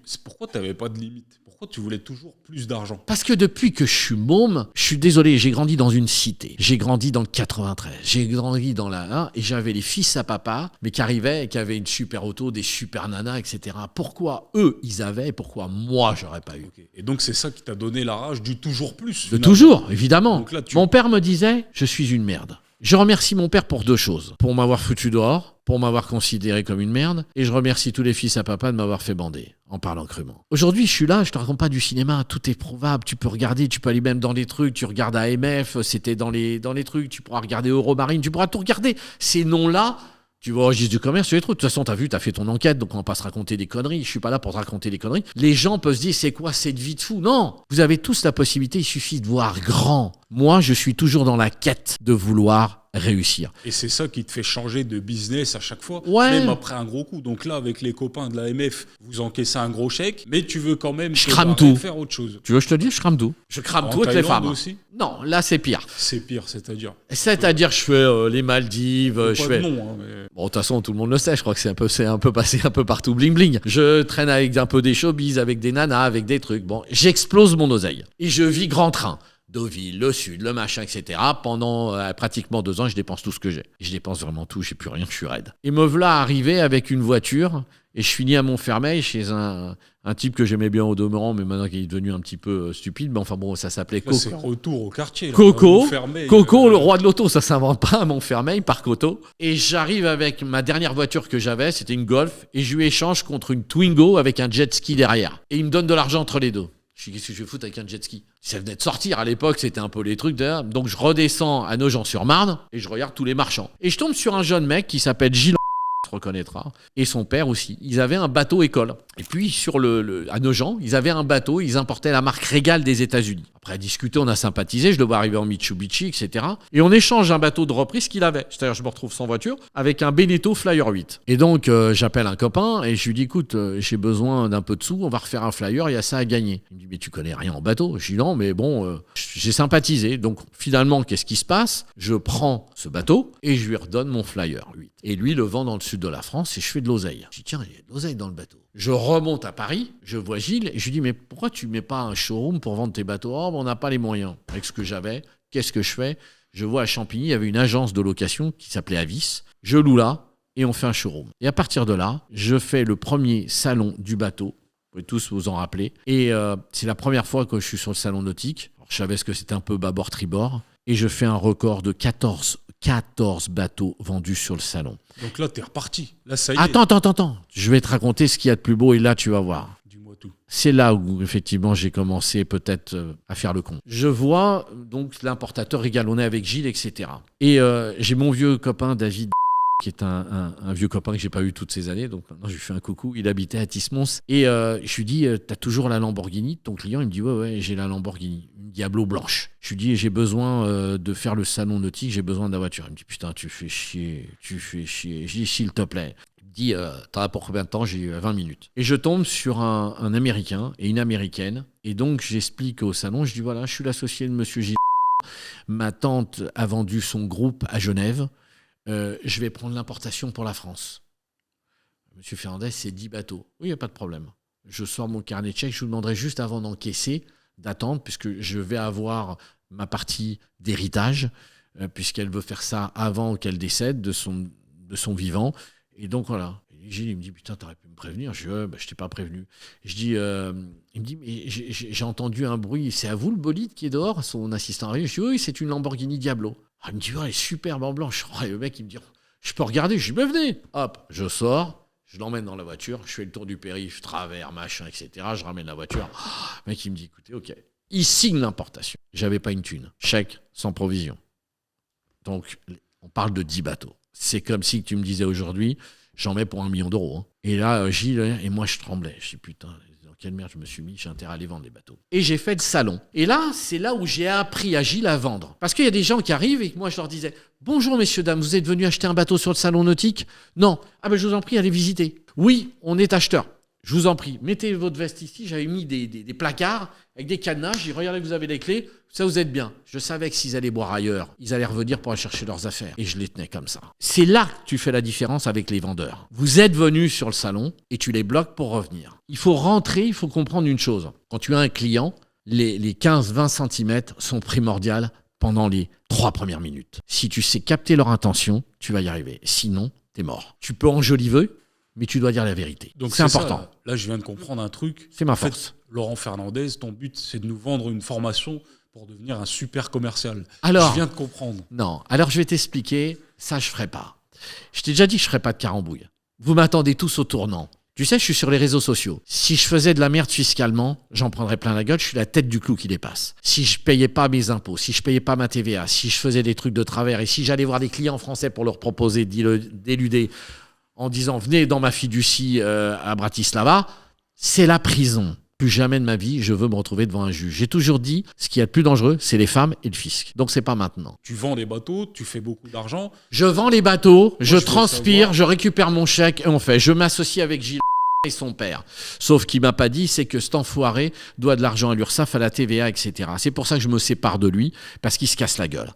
n'avais pas de limite ? Pourquoi tu voulais toujours plus d'argent ? Parce que depuis que je suis môme, je suis désolé, j'ai grandi dans une cité. J'ai grandi dans le 93. J'ai grandi dans la 1 et j'avais les fils à papa, mais qui arrivaient et qui avaient une super auto, des super nanas, etc. Pourquoi eux, ils avaient et pourquoi moi, j'aurais pas eu ? Et donc, c'est ça qui t'a donné la rage du toujours plus. De finalement. toujours, évidemment. Donc là, Mon père me disait, je suis une merde. Je remercie mon père pour 2 choses. Pour m'avoir foutu dehors, pour m'avoir considéré comme une merde, et je remercie tous les fils à papa de m'avoir fait bander, en parlant crûment. Aujourd'hui, je suis là, je te raconte pas du cinéma, tout est prouvable, tu peux regarder, tu peux aller même dans les trucs, tu regardes AMF, c'était dans les trucs, tu pourras regarder Euromarine, tu pourras tout regarder. Ces noms-là, tu vas au registre du commerce, tu les trucs. De toute façon, t'as vu, t'as fait ton enquête, donc on va pas se raconter des conneries. Je suis pas là pour te raconter des conneries. Les gens peuvent se dire, c'est quoi cette vie de fou ? Non, vous avez tous la possibilité, il suffit de voir grand. Moi, je suis toujours dans la quête de vouloir réussir. Et c'est ça qui te fait changer de business à chaque fois, Ouais. même après un gros coup. Donc là, avec les copains de l'AMF, vous encaissez un gros chèque, mais tu veux quand même Je crame tout. faire autre chose. Tu veux que je te dise, je crame tout. Je crame En tout avec les Thaïlande femmes. aussi ? Non, là, c'est pire. C'est pire, c'est-à-dire. C'est-à-dire, je fais les Maldives, Pas je de fais... nom, hein, mais... Bon, de toute façon, tout le monde le sait, je crois que c'est un peu passé un peu partout, bling bling. Je traîne avec un peu des showbiz, avec des nanas, avec des trucs. Bon, j'explose mon oseille. Et je vis grand train. Deauville, le Sud, le machin, etc. Pendant pratiquement 2 ans, je dépense tout ce que j'ai. Et je dépense vraiment tout, j'ai plus rien, je suis raide. Et me voilà arrivé avec une voiture, et je finis à Montfermeil chez un type que j'aimais bien au demeurant, mais maintenant qu'il est devenu un petit peu stupide. Mais enfin bon, ça s'appelait Là, Coco. c'est retour au quartier. Là, Coco, Montfermeil, Coco, le roi de l'auto, ça s'invente pas à Montfermeil, Parc Auto. Et j'arrive avec ma dernière voiture que j'avais, c'était une Golf, et je lui échange contre une Twingo avec un jet ski derrière. Et il me donne de l'argent entre les deux. Je dis, qu'est-ce que je vais foutre avec un jet ski ? Ça venait de sortir à l'époque, c'était un peu les trucs d'ailleurs. Donc je redescends à Nogent-sur-Marne et je regarde tous les marchands. Et je tombe sur un jeune mec qui s'appelle Gilles, se reconnaîtra, et son père aussi. Ils avaient un bateau école. Et puis sur à Nogent, ils avaient un bateau, ils importaient la marque Régal des États-Unis. Après à discuter, on a sympathisé, je le vois arriver en Mitsubishi, etc. Et on échange un bateau de reprise qu'il avait. C'est-à-dire je me retrouve sans voiture avec un Beneteau Flyer 8. Et donc j'appelle un copain et je lui dis, écoute, j'ai besoin d'un peu de sous, on va refaire un Flyer, il y a ça à gagner. Il me dit, mais tu connais rien en bateau. Je dis non, mais bon, j'ai sympathisé. Donc finalement, qu'est-ce qui se passe ? Je prends ce bateau et je lui redonne mon Flyer 8. Et lui le vend dans le sud de la France et je fais de l'oseille. Je dis, tiens, il y a de l'oseille dans le bateau. Je remonte à Paris, je vois Gilles et je lui dis, mais pourquoi tu mets pas un showroom pour vendre tes bateaux ? Oh, ben, on n'a pas les moyens. Avec ce que j'avais, Qu'est-ce que je fais ? Je vois à Champigny, il y avait une agence de location qui s'appelait Avis. Je loue là et on fait un showroom. Et à partir de là, je fais le premier salon du bateau. Vous pouvez tous vous en rappeler. Et c'est la première fois que je suis sur le salon nautique. Alors, je savais ce que c'était un peu bâbord-tribord. Et je fais un record de 14 bateaux vendus sur le salon. Donc là, t'es reparti. Là, ça y est. Attends. Je vais te raconter ce qu'il y a de plus beau et là, tu vas voir. Dis-moi tout. C'est là où, effectivement, j'ai commencé peut-être à faire le con. Je vois donc l'importateur égalonner avec Gilles, etc. Et j'ai mon vieux copain, David, qui est un vieux copain que j'ai pas eu toutes ces années. Donc maintenant, je lui fais un coucou. Il habitait à Tismons. Et je lui dis, t'as toujours la Lamborghini de ton client ? Il me dit, ouais, j'ai la Lamborghini. Une Diablo blanche. Je lui dis, j'ai besoin de faire le salon nautique, j'ai besoin de la voiture. Il me dit, putain, tu fais chier. Je dis, s'il te plaît. Il me dit, t'en as pour combien de temps ? J'ai eu 20 minutes. Et je tombe sur un Américain et une Américaine. Et donc, j'explique au salon, je dis, voilà, je suis l'associé de Monsieur Gilles. Ma tante a vendu son groupe à Genève. Je vais prendre l'importation pour la France. Monsieur Fernandez, c'est 10 bateaux. Oui, il n'y a pas de problème. Je sors mon carnet de chèques. Je vous demanderai juste avant d'encaisser, d'attendre, puisque je vais avoir ma partie d'héritage, puisqu'elle veut faire ça avant qu'elle décède de son vivant. Et donc, voilà. Et Gilles, il me dit, putain, t'aurais pu me prévenir. Je dis, je t'ai pas prévenu. Et je dis, il me dit, mais j'ai entendu un bruit. C'est à vous le bolide qui est dehors ? Son assistant arrive. Je dis, oui, c'est une Lamborghini Diablo. Ah, il me dit, elle est superbe en blanche. Et le mec, il me dit, je peux regarder ? Je dis, mais venez. Hop, je sors, je l'emmène dans la voiture, je fais le tour du périph', travers, machin, etc. Je ramène la voiture. Le mec, il me dit, écoutez, ok. Il signe l'importation. J'avais pas une thune. Chèque, sans provision. Donc, on parle de 10 bateaux. C'est comme si tu me disais aujourd'hui, j'en mets pour 1 million d'euros. Hein. Et là, Gilles, et moi, je tremblais. Je dis, putain, dans quelle merde je me suis mis ? J'ai intérêt à les vendre, les bateaux. Et j'ai fait le salon. Et là, c'est là où j'ai appris à Gilles à vendre. Parce qu'il y a des gens qui arrivent et que moi, je leur disais, bonjour, messieurs, dames, vous êtes venus acheter un bateau sur le salon nautique ? Non. Ah ben, je vous en prie, allez visiter. Oui, on est acheteur. Je vous en prie, mettez votre veste ici. J'avais mis des placards avec des cadenas. J'ai dit, regardez, vous avez les clés. Ça, vous êtes bien. Je savais que s'ils allaient boire ailleurs, ils allaient revenir pour aller chercher leurs affaires. Et je les tenais comme ça. C'est là que tu fais la différence avec les vendeurs. Vous êtes venus sur le salon et tu les bloques pour revenir. Il faut rentrer, il faut comprendre une chose. Quand tu as un client, les 15-20 cm sont primordiales pendant les 3 premières minutes. Si tu sais capter leur intention, tu vas y arriver. Sinon, t'es mort. Tu peux enjoliver, mais tu dois dire la vérité. Donc c'est important. Ça, là, je viens de comprendre un truc. C'est ma force. Fait, Laurent Fernandez, ton but, c'est de nous vendre une formation pour devenir un super commercial. Alors, je viens de comprendre. Non, alors je vais t'expliquer. Ça, je ferai pas. Je t'ai déjà dit que je ferai pas de carambouille. Vous m'attendez tous au tournant. Tu sais, je suis sur les réseaux sociaux. Si je faisais de la merde fiscalement, j'en prendrais plein la gueule. Je suis la tête du clou qui dépasse. Si je payais pas mes impôts, si je payais pas ma TVA, si je faisais des trucs de travers et si j'allais voir des clients français pour leur proposer d'éluder en disant venez dans ma fiducie à Bratislava, c'est la prison. Plus jamais de ma vie, je veux me retrouver devant un juge. J'ai toujours dit, ce qui est le plus dangereux, c'est les femmes et le fisc. Donc c'est pas maintenant. Tu vends les bateaux, tu fais beaucoup d'argent. Je vends les bateaux, je transpire, je récupère mon chèque et on fait. Je m'associe avec Gilles et son père. Sauf qu'il m'a pas dit, c'est que cet enfoiré doit de l'argent à l'URSSAF, à la TVA, etc. C'est pour ça que je me sépare de lui, parce qu'il se casse la gueule.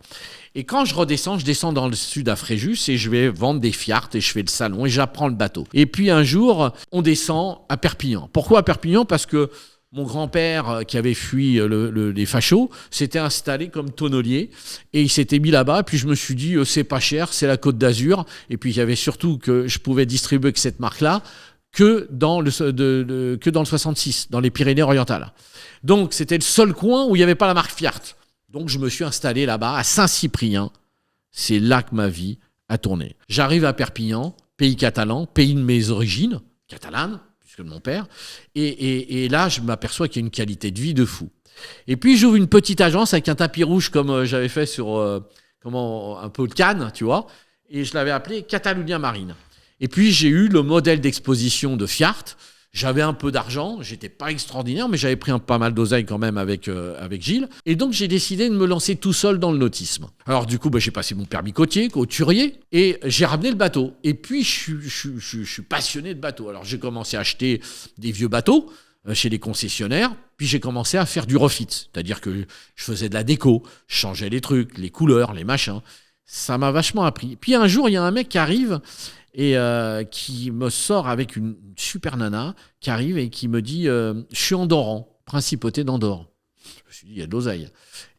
Et quand je descends dans le sud à Fréjus et je vais vendre des Fiat et je fais le salon et j'apprends le bateau. Et puis un jour, on descend à Perpignan. Pourquoi à Perpignan ? Parce que mon grand-père, qui avait fui les fachos, s'était installé comme tonnelier et il s'était mis là-bas. Puis je me suis dit, c'est pas cher, c'est la Côte d'Azur. Et puis il y avait surtout que je pouvais distribuer avec cette marque-là que dans le 66, dans les Pyrénées-Orientales. Donc c'était le seul coin où il n'y avait pas la marque Fiat. Donc je me suis installé là-bas, à Saint-Cyprien. C'est là que ma vie a tourné. J'arrive à Perpignan, pays catalan, pays de mes origines, catalanes, puisque de mon père. Et là, je m'aperçois qu'il y a une qualité de vie de fou. Et puis j'ouvre une petite agence avec un tapis rouge comme j'avais fait sur un peu de Cannes, tu vois. Et je l'avais appelé Catalunya Marine. Et puis j'ai eu le modèle d'exposition de Fiat. J'avais un peu d'argent, j'étais pas extraordinaire, mais j'avais pris pas mal d'oseille quand même avec Gilles. Et donc, j'ai décidé de me lancer tout seul dans le nautisme. Alors, du coup, j'ai passé mon permis côtier, couturier, et j'ai ramené le bateau. Et puis, je suis passionné de bateaux. Alors, j'ai commencé à acheter des vieux bateaux chez les concessionnaires, puis j'ai commencé à faire du refit. C'est-à-dire que je faisais de la déco, je changeais les trucs, les couleurs, les machins. Ça m'a vachement appris. Puis un jour, il y a un mec qui arrive et qui me sort avec une super nana qui arrive et qui me dit je suis Andorran, principauté d'Andorre. me suis dit, il y a de l'oseille.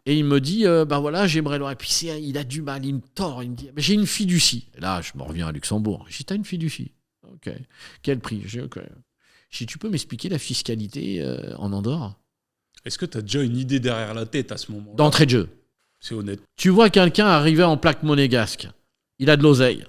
Et il me dit, voilà, j'aimerais le... Et puis il a du mal, il me tord, il me dit, mais j'ai une fiducie. Et là, je me reviens à Luxembourg. Je dis, t'as une fiducie? Ok. Quel prix? Je dis, ok. Je dis, tu peux m'expliquer la fiscalité en Andorre? Est-ce que tu as déjà une idée derrière la tête à ce moment-là? D'entrée de jeu. C'est honnête. Tu vois quelqu'un arriver en plaque monégasque. Il a de l'oseille.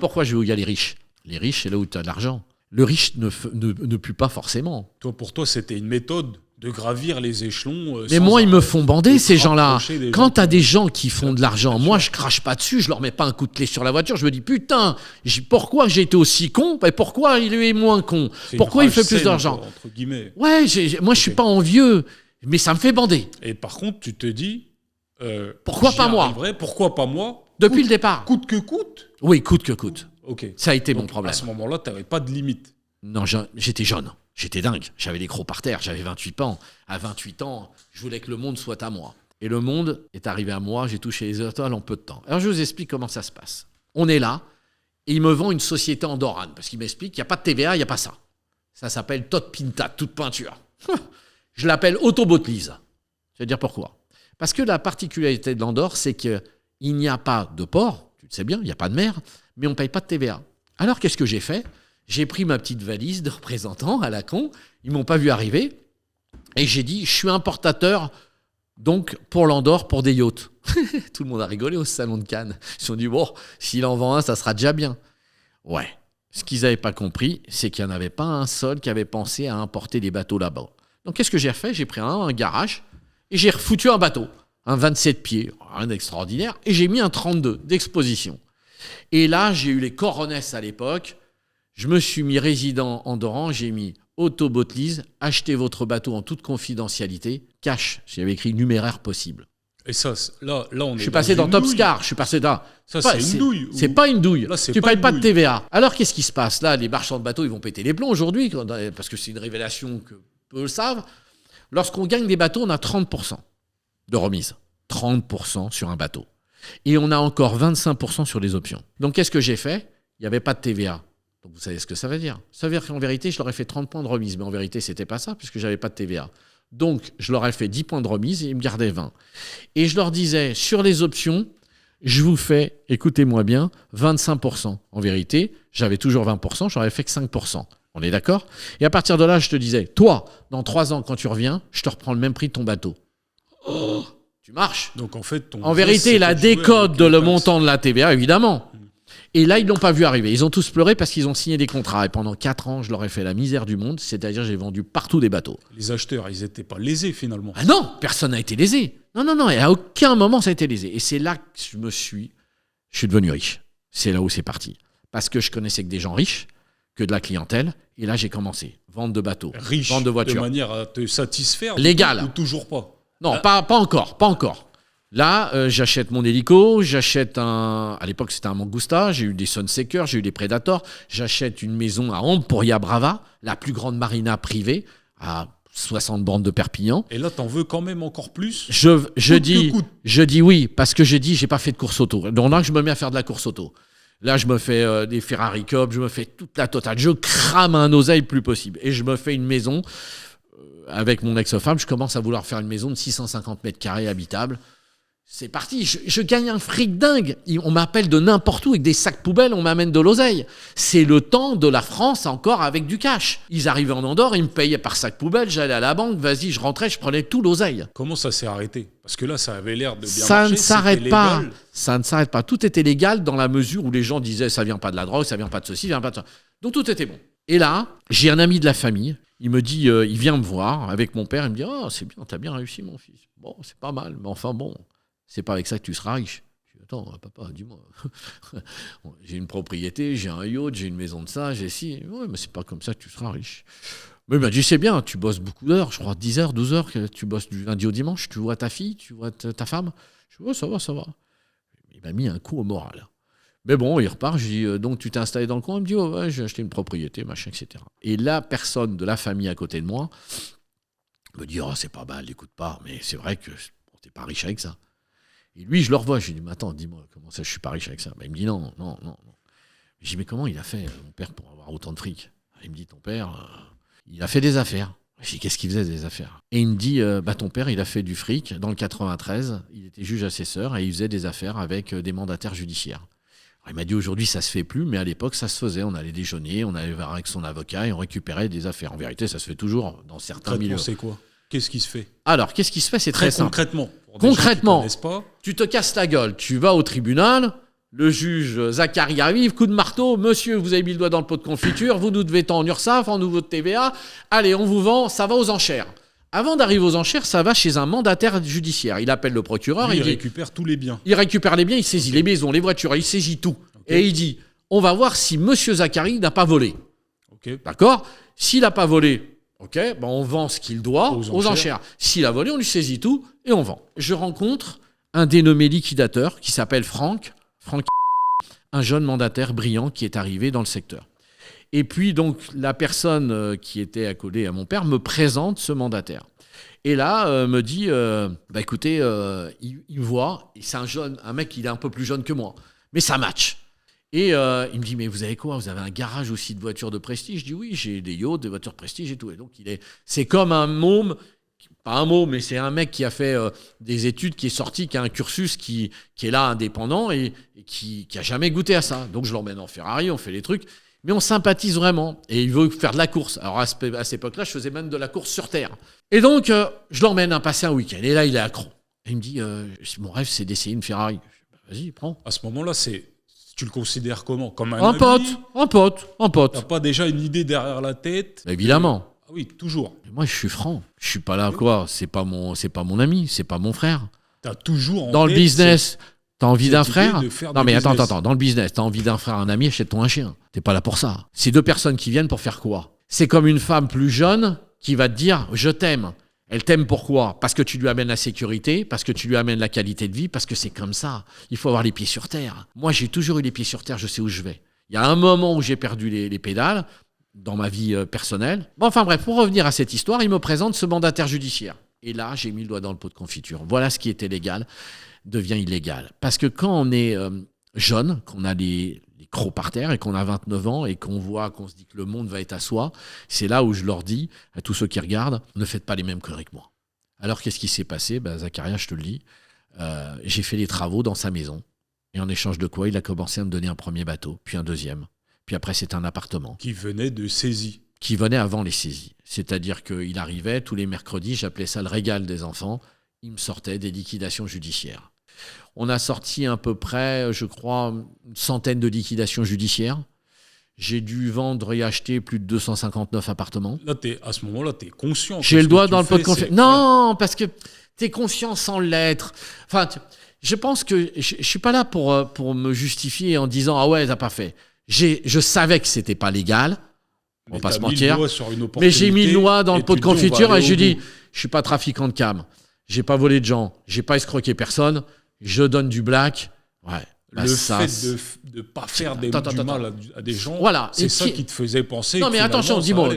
Pourquoi je vais où il y a les riches? Les riches, c'est là où tu as de l'argent. Le riche ne pue pas forcément. Pour toi, c'était une méthode de gravir les échelons. Mais moi, ils me font bander, ces gens-là. Quand tu as des gens qui font de l'argent, moi, je crache pas dessus, je leur mets pas un coup de clé sur la voiture. Je me dis, putain, pourquoi j'ai été aussi con? Et pourquoi il est moins con? Pourquoi il fait plus d'argent? Entre guillemets. Ouais, moi, je suis pas envieux, mais ça me fait bander. Et par contre, tu te dis... pourquoi pas moi? Pourquoi pas moi? Depuis le départ. Coûte que coûte? Oui, coûte que coûte. Ok. Ça a été Donc, mon problème. À ce moment-là, tu n'avais pas de limite. Non, j'étais jeune. J'étais dingue. J'avais les crocs par terre. J'avais 28 ans. À 28 ans, je voulais que le monde soit à moi. Et le monde est arrivé à moi. J'ai touché les étoiles en peu de temps. Alors, je vous explique comment ça se passe. On est là et il me vend une société andorrane parce qu'il m'explique qu'il n'y a pas de TVA, il n'y a pas ça. Ça s'appelle Tot Pintat, toute peinture. Je l'appelle Autobotlise. Je vais dire pourquoi. Parce que la particularité de l'Andorre, c'est qu'il n'y a pas de port. Tu le sais bien, il n'y a pas de mer, mais on ne paye pas de TVA. Alors, qu'est-ce que j'ai fait? J'ai pris ma petite valise de représentant à la con. Ils ne m'ont pas vu arriver. Et j'ai dit, je suis importateur, donc, pour l'Andorre, pour des yachts. Tout le monde a rigolé au salon de Cannes. Ils se sont dit, bon, s'il en vend un, ça sera déjà bien. Ouais. Ce qu'ils n'avaient pas compris, c'est qu'il n'y en avait pas un seul qui avait pensé à importer des bateaux là-bas. Donc, qu'est-ce que j'ai fait? J'ai pris un garage et j'ai refoutu un bateau. Un 27 pieds, rien d'extraordinaire. Et j'ai mis un 32 d'exposition. Et là, j'ai eu les coronesses à l'époque. Je me suis mis résident andorran, j'ai mis Autobotlise, achetez votre bateau en toute confidentialité, cash, j'avais écrit numéraire possible. Et ça, là on est. Je suis passé dans Topscar, je suis passé dans. Ça, c'est une douille. C'est pas une douille. Là, tu payes pas de TVA. Alors, qu'est-ce qui se passe? Là, les marchands de bateaux, ils vont péter les plombs aujourd'hui, parce que c'est une révélation que peu le savent. Lorsqu'on gagne des bateaux, on a 30% de remise. 30% sur un bateau. Et on a encore 25% sur les options. Donc, qu'est-ce que j'ai fait? Il n'y avait pas de TVA. Donc, vous savez ce que ça veut dire? Ça veut dire qu'en vérité, je leur ai fait 30 points de remise. Mais en vérité, ce n'était pas ça, puisque je n'avais pas de TVA. Donc, je leur ai fait 10 points de remise et ils me gardaient 20. Et je leur disais, sur les options, je vous fais, écoutez-moi bien, 25%. En vérité, j'avais toujours 20%, j'en avais fait que 5%. On est d'accord? Et à partir de là, je te disais, toi, dans 3 ans, quand tu reviens, je te reprends le même prix de ton bateau. Oh, tu marches. Donc, en fait, en vérité, la décode de le montant de la TVA, évidemment. Et là, ils ne l'ont pas vu arriver. Ils ont tous pleuré parce qu'ils ont signé des contrats. Et pendant 4 ans, je leur ai fait la misère du monde. C'est-à-dire, j'ai vendu partout des bateaux. Les acheteurs, ils n'étaient pas lésés, finalement. Ah non, personne n'a été lésé. Non. Et à aucun moment, ça a été lésé. Et c'est là que je suis devenu riche. C'est là où c'est parti. Parce que je connaissais que des gens riches, que de la clientèle. Et là, j'ai commencé. Vente de bateaux, riche, vente de voitures. De manière à te satisfaire. Légal. Ou toujours pas? Non, pas encore. Là, j'achète mon hélico, j'achète à l'époque c'était un Mangusta, j'ai eu des Sunseeker, j'ai eu des Predator, j'achète une maison à Emporia Brava, la plus grande marina privée, à 60 bornes de Perpignan. Et là, t'en veux quand même encore plus? Je dis oui, parce que j'ai pas fait de course auto. Donc là, je me mets à faire de la course auto. Là, je me fais des Ferrari Cup, je me fais toute la totale. Je crame un oseille plus possible. Et je me fais une maison avec mon ex-femme. Je commence à vouloir faire une maison de 650 mètres carrés habitable. C'est parti, je gagne un fric dingue. On m'appelle de n'importe où avec des sacs poubelles, on m'amène de l'oseille. C'est le temps de la France encore avec du cash. Ils arrivaient en Andorre, ils me payaient par sac poubelle, j'allais à la banque, vas-y, je rentrais, je prenais tout l'oseille. Comment ça s'est arrêté? Parce que là, ça avait l'air de bien ça marcher. Ne s'arrête pas. Ça ne s'arrête pas. Tout était légal dans la mesure où les gens disaient ça vient pas de la drogue, ça vient pas de ceci, ça vient pas de ça. Donc tout était bon. Et là, j'ai un ami de la famille. Il me dit, il vient me voir avec mon père, il me dit oh, c'est bien, t'as bien réussi mon fils. Bon, c'est pas mal, mais enfin bon. C'est pas avec ça que tu seras riche. Je dis, attends, papa, dis-moi. J'ai une propriété, j'ai un yacht, j'ai une maison de ça, j'ai ci. Ouais, mais c'est pas comme ça que tu seras riche. Mais il m'a dit, c'est bien, tu bosses beaucoup d'heures, je crois 10 heures, 12 heures, que tu bosses du lundi au dimanche, tu vois ta fille, tu vois ta femme. Je dis, ouais, ça va. Il m'a mis un coup au moral. Mais bon, il repart, je dis, donc tu t'es installé dans le coin? Il me dit, oh, ouais, j'ai acheté une propriété, machin, etc. Et la personne de la famille à côté de moi me dit, oh, c'est pas mal, écoute pas, mais c'est vrai que t'es pas riche avec ça. Et lui, je le revois, je lui dis, mais attends, dis-moi, comment ça, je suis pas riche avec ça? Il me dit, non. Je dis, mais comment il a fait, mon père, pour avoir autant de fric? Il me dit, ton père, il a fait des affaires. Je dis, qu'est-ce qu'il faisait des affaires? Et il me dit, ton père, il a fait du fric dans le 93, il était juge assesseur et il faisait des affaires avec des mandataires judiciaires. Alors, il m'a dit, aujourd'hui, ça se fait plus, mais à l'époque, ça se faisait. On allait déjeuner, on allait voir avec son avocat et on récupérait des affaires. En vérité, ça se fait toujours dans certains milieux. C'est quoi? Qu'est-ce qui se fait? Alors, qu'est-ce qui se fait? C'est très simple. Concrètement. Concrètement, Pas. Tu te casses la gueule, tu vas au tribunal, le juge Zachary arrive, coup de marteau, monsieur, vous avez mis le doigt dans le pot de confiture, vous nous devez tant en URSSAF, en nouveau de TVA, allez, on vous vend, ça va aux enchères. Avant d'arriver aux enchères, ça va chez un mandataire judiciaire. Il appelle le procureur, Lui, il récupère tous les biens. Il récupère les biens, il saisit les maisons, les voitures, il saisit tout. Okay. Et il dit, on va voir si monsieur Zachary n'a pas volé. Okay. D'accord? S'il n'a pas volé, on vend ce qu'il doit aux enchères. S'il a volé, on lui saisit tout et on vend. Je rencontre un dénommé liquidateur qui s'appelle Franck, un jeune mandataire brillant qui est arrivé dans le secteur. Et puis, donc, la personne qui était accolée à mon père me présente ce mandataire. Et là, me dit, écoutez, il me voit, et c'est un mec, il est un peu plus jeune que moi, mais ça match. Et il me dit, mais vous avez quoi? Vous avez un garage aussi de voitures de prestige? Je dis, oui, j'ai des yachts, des voitures de prestige et tout. Et donc, c'est comme un môme, pas un môme, mais c'est un mec qui a fait des études, qui est sorti, qui a un cursus, qui est là, indépendant, et qui a jamais goûté à ça. Donc, je l'emmène en Ferrari, on fait les trucs, mais on sympathise vraiment. Et il veut faire de la course. Alors, à cette époque-là, je faisais même de la course sur terre. Et donc, je l'emmène à passer un week-end. Et là, il est accro. Et il me dit, mon rêve, c'est d'essayer une Ferrari. Vas-y, prends. À ce moment-là, tu le considères comment? Comme un ami? Un pote. T'as pas déjà une idée derrière la tête? Évidemment. Ah oui, toujours. Mais moi, je suis franc. Je suis pas là, quoi. C'est pas mon ami, c'est pas mon frère. T'as toujours en dans tête le business, t'as envie d'un frère? Non, mais attends. Dans le business, t'as envie d'un frère, un ami, achète-toi un chien. T'es pas là pour ça. C'est deux personnes qui viennent pour faire quoi? C'est comme une femme plus jeune qui va te dire, je t'aime. Elle t'aime pourquoi? Parce que tu lui amènes la sécurité, parce que tu lui amènes la qualité de vie, parce que c'est comme ça. Il faut avoir les pieds sur terre. Moi, j'ai toujours eu les pieds sur terre, je sais où je vais. Il y a un moment où j'ai perdu les pédales dans ma vie personnelle. Bon, enfin bref, pour revenir à cette histoire, il me présente ce mandataire judiciaire. Et là, j'ai mis le doigt dans le pot de confiture. Voilà, ce qui était légal devient illégal. Parce que quand on est jeune, qu'on a les crocs par terre et qu'on a 29 ans et qu'on se dit que le monde va être à soi, c'est là où je leur dis, à tous ceux qui regardent, ne faites pas les mêmes conneries que moi. Alors, qu'est-ce qui s'est passé? Zacharia, je te le dis, j'ai fait les travaux dans sa maison. Et en échange de quoi, il a commencé à me donner un premier bateau, puis un deuxième. Puis après, c'était un appartement. Qui venait de saisie. Qui venait avant les saisies. C'est-à-dire qu'il arrivait tous les mercredis, j'appelais ça le régal des enfants, il me sortait des liquidations judiciaires. On a sorti à peu près, je crois, une centaine de liquidations judiciaires. J'ai dû vendre et acheter plus de 259 appartements. Là, à ce moment-là, tu es conscient. J'ai le doigt dans le pot de confiture. Non, parce que tu es conscient sans l'être. Enfin, je pense que je ne suis pas là pour me justifier en disant « Ah ouais, t'as pas fait ». Je savais que c'était pas légal. On va pas se mentir. Mais j'ai mis le doigt dans le pot de confiture et j'ai dit « Je suis pas trafiquant de cam. J'ai pas volé de gens. J'ai pas escroqué personne. Je donne du black. » Ouais. Le fait de ne pas faire du mal à des gens, voilà. C'est ça qui te faisait penser. Non, mais attention, dis-moi.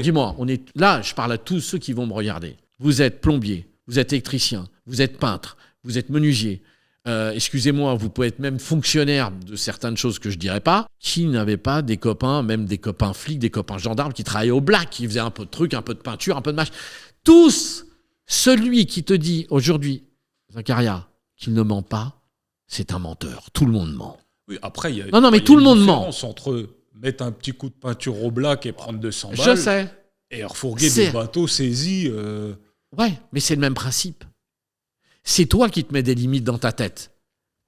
Là, je parle à tous ceux qui vont me regarder. Vous êtes plombier, vous êtes électricien, vous êtes peintre, vous êtes menuisier. Excusez-moi, vous pouvez être même fonctionnaire de certaines choses que je ne dirais pas, qui n'avaient pas des copains, même des copains flics, des copains gendarmes qui travaillaient au black, qui faisaient un peu de trucs, un peu de peinture, un peu de machin. Tous, celui qui te dit aujourd'hui, Zacharia, qu'il ne ment pas, c'est un menteur. Tout le monde ment. Oui, après, il y a tout le monde ment. Entre mettre un petit coup de peinture au black et prendre 200 balles. Je sais. Et refourguer des bateaux saisis. Ouais, mais c'est le même principe. C'est toi qui te mets des limites dans ta tête.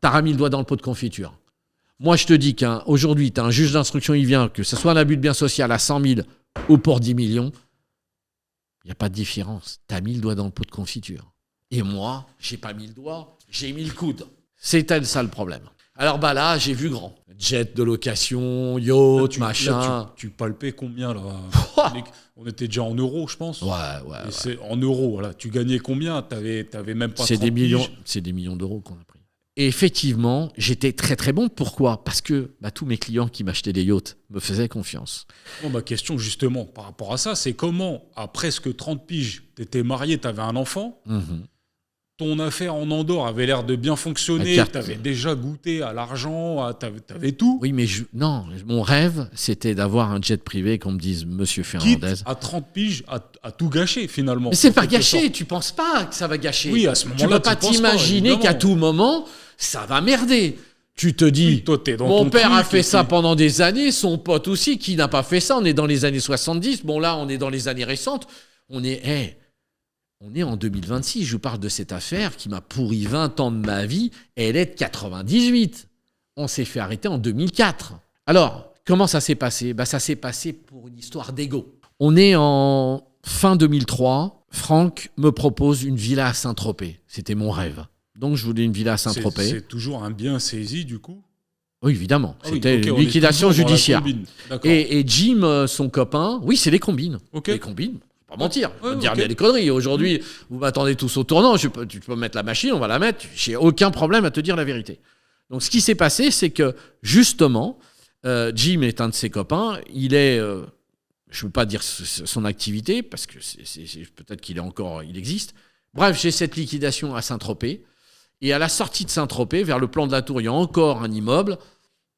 T'as remis le doigt dans le pot de confiture. Moi, je te dis qu'aujourd'hui, tu as un juge d'instruction, il vient, que ce soit un abus de bien social à 100 000 ou pour 10 millions, il n'y a pas de différence. Tu as mis le doigt dans le pot de confiture. Et moi, j'ai pas mis le doigt, j'ai mis le coude. C'était ça le problème. Alors là, j'ai vu grand. Jet de location, yacht, machin. Là, tu palpais combien, là? On était déjà en euros, je pense. Ouais. En euros, voilà. Tu gagnais combien? T'avais même pas 30 millions. C'est des millions d'euros qu'on a pris. Et effectivement, j'étais très très bon. Pourquoi? Parce que tous mes clients qui m'achetaient des yachts me faisaient confiance. Bon, ma question justement par rapport à ça, c'est comment, à presque 30 piges, t'étais marié, t'avais un enfant, ton affaire en Andorre avait l'air de bien fonctionner, carte. t'avais déjà goûté à l'argent, t'avais tout. Oui, mais non, mon rêve, c'était d'avoir un jet privé, qu'on me dise Monsieur Quitte Fernandez. à 30 piges à tout gâcher finalement. Mais c'est en pas quelque gâché, sorte. tu penses pas que ça va gâcher. Oui, à ce Tu moment-là, peux pas tu penses pas, t'imaginer évidemment. qu'à tout moment, ça va merder. Tu te dis, Oui, toi, t'es dans mon ton père a truc, fait et ça puis- pendant des années, son pote aussi, qui n'a pas fait ça. On est dans les années 70. Bon, là, on est dans les années récentes. On est en 2026. Je vous parle de cette affaire qui m'a pourri 20 ans de ma vie. Elle est de 98. On s'est fait arrêter en 2004. Alors, comment ça s'est passé ? Ça s'est passé pour une histoire d'ego. On est en fin 2003. Franck me propose une villa à Saint-Tropez. C'était mon rêve. Donc, je voulais une villa à Saint-Tropez. C'est toujours un bien saisi du coup. Oui, évidemment. Ah oui, C'était ok, une on est liquidation toujours dans la judiciaire. combine. D'accord. Et Jim, son copain, oui, c'est les combines. Ok. Les combines, faut pas mentir. Je peux te dire ok. bien des conneries. Aujourd'hui, vous m'attendez tous au tournant. Tu peux mettre la machine, on va la mettre. J'ai aucun problème à te dire la vérité. Donc, ce qui s'est passé, c'est que, justement, Jim est un de ses copains. Il est... je ne veux pas dire son activité, parce que peut-être il existe. Bref, j'ai cette liquidation à Saint-Tropez. Et à la sortie de Saint-Tropez, vers le plan de la Tour, il y a encore un immeuble.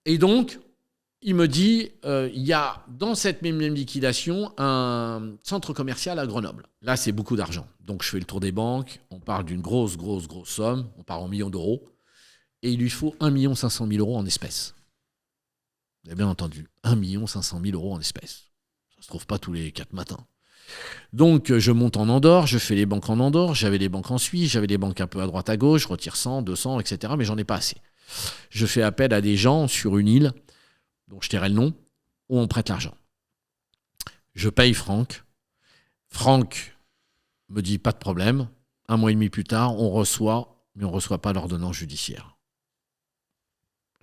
Et donc, il me dit, il y a dans cette même liquidation un centre commercial à Grenoble. Là, c'est beaucoup d'argent. Donc, je fais le tour des banques. On parle d'une grosse somme. On parle en millions d'euros. Et il lui faut 1 500 000 euros en espèces. Vous avez bien entendu, 1 500 000 euros en espèces. Ça ne se trouve pas tous les 4 matins. Donc, je monte en Andorre, je fais les banques en Andorre, j'avais les banques en Suisse, j'avais des banques un peu à droite à gauche, je retire 100, 200, etc. Mais j'en ai pas assez. Je fais appel à des gens sur une île, dont je tairai le nom, où on prête l'argent. Je paye Franck. Franck me dit pas de problème. 1 mois et demi plus tard, on reçoit, mais on ne reçoit pas l'ordonnance judiciaire.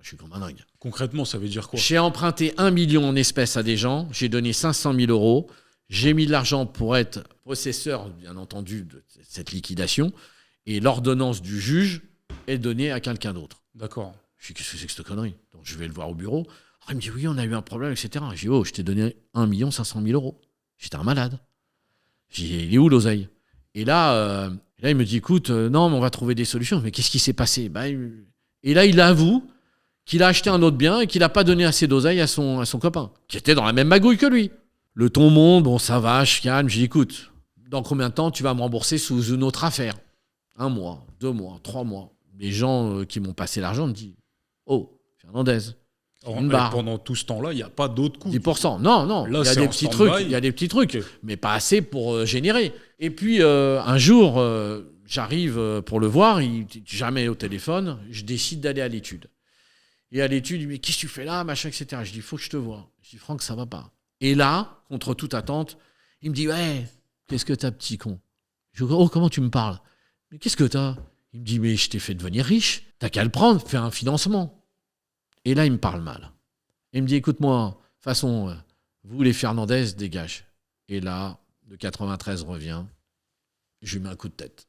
Je suis comme un dingue. Concrètement, ça veut dire quoi ? J'ai emprunté 1 million en espèces à des gens, j'ai donné 500 000 euros. J'ai mis de l'argent pour être possesseur, bien entendu, de cette liquidation. Et l'ordonnance du juge est donnée à quelqu'un d'autre. D'accord. Je dis, qu'est-ce que c'est que cette connerie ? Donc, je vais le voir au bureau. Il me dit, oui, on a eu un problème, etc. Je dis, oh, je t'ai donné 1 500 000 euros. J'étais un malade. Je dis, il est où l'oseille ? Et là, il me dit, écoute, non, mais on va trouver des solutions. Mais qu'est-ce qui s'est passé ? Et là, il avoue qu'il a acheté un autre bien et qu'il n'a pas donné assez d'oseille à son copain, qui était dans la même magouille que lui. Le ton monte, bon, ça va, je calme. Je dis, écoute, dans combien de temps tu vas me rembourser sous une autre affaire ? 1 mois, 2 mois, 3 mois. Les gens qui m'ont passé l'argent me disent, oh, Fernandez, une barre. Pendant tout ce temps-là, il n'y a pas d'autres coûts. 10%. Non, Là, il y a c'est des en petits stand-by. trucs, il y a des petits trucs, Ok. mais pas assez pour générer. Et puis, un jour, j'arrive pour le voir, il dit jamais au téléphone, je décide d'aller à l'étude. Et à l'étude, il me dit, qu'est-ce que tu fais là, machin, etc. Je dis, il faut que je te voie. Je dis, Franck, ça va pas. Et là, contre toute attente, il me dit, ouais, qu'est-ce que t'as, petit con ? Je dis, oh, comment tu me parles ? Mais qu'est-ce que t'as ? Il me dit, mais je t'ai fait devenir riche, t'as qu'à le prendre, fais un financement. Et là, il me parle mal. Il me dit, écoute-moi, de toute façon, vous, les Fernandez, dégage. Et là, le 93 revient, je lui mets un coup de tête.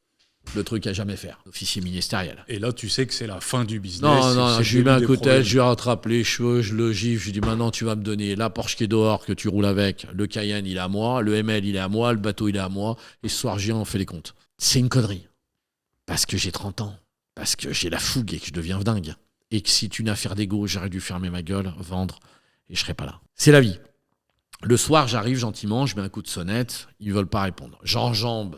Le truc à jamais faire, officier ministériel. Et là, tu sais que c'est la fin du business. Non, c'est je lui mets le un début coup de des tête, problèmes. je lui rattrape les cheveux, je le gifle, je lui dis maintenant tu vas me donner la Porsche qui est dehors que tu roules avec, le Cayenne il est à moi, le ML il est à moi, le bateau il est à moi, et ce soir je viens, on fait les comptes. C'est une connerie. Parce que j'ai 30 ans, parce que j'ai la fougue et que je deviens dingue. Et que si c'est une affaire d'ego, j'aurais dû fermer ma gueule, vendre, et je serais pas là. C'est la vie. Le soir, j'arrive gentiment, je mets un coup de sonnette, ils veulent pas répondre. J'enjambe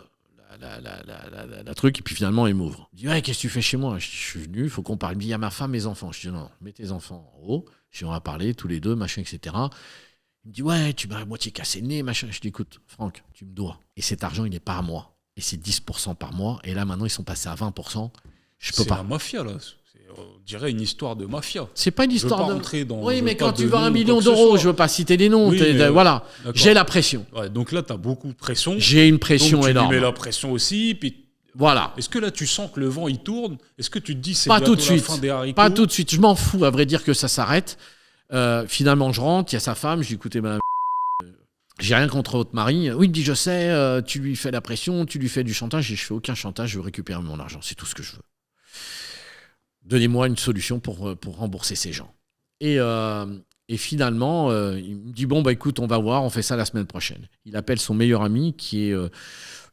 la truc, et puis finalement, il m'ouvre. Il dit, ouais, qu'est-ce que tu fais chez moi ? Je dis, je suis venu, il faut qu'on parle. Il me dit, il y a ma femme, mes enfants. Je dis, non, mets tes enfants en haut. Je dis, on va parler tous les deux, machin, etc. Il me dit, ouais, tu m'as à moitié cassé le nez, machin. Je dis, écoute, Franck, tu me dois. Et cet argent, il n'est pas à moi. Et c'est 10% par mois. Et là, maintenant, ils sont passés à 20%. Je peux C'est pas. la mafia, là. On dirait une histoire de mafia. C'est pas une Je veux histoire pas de... rentrer dans- Oui, je mais veux pas quand tu de vends nom 1 ou million quoi que ce d'euros, soit. je veux pas citer les noms. Oui, mais, voilà, d'accord. j'ai la pression. Ouais, donc là, tu as beaucoup de pression. J'ai une pression donc tu énorme. lui mets la pression aussi. Puis Voilà. est-ce que là, tu sens que le vent, il tourne ? Est-ce que tu te dis, c'est Pas bientôt tout de la suite. fin des haricots ? Pas tout de suite. Je m'en fous, à vrai dire, que ça s'arrête. Finalement, je rentre, il y a sa femme. Je dis, écoutez, madame, j'ai rien contre votre mari. Oui, il me dit, je sais, tu lui fais la pression, tu lui fais du chantage. Je dis, je fais aucun chantage, je veux récupérer mon argent. C'est tout ce que je veux. Donnez-moi une solution pour rembourser ces gens. Et finalement, il me dit, bon, bah écoute, on va voir, on fait ça la semaine prochaine. Il appelle son meilleur ami, qui est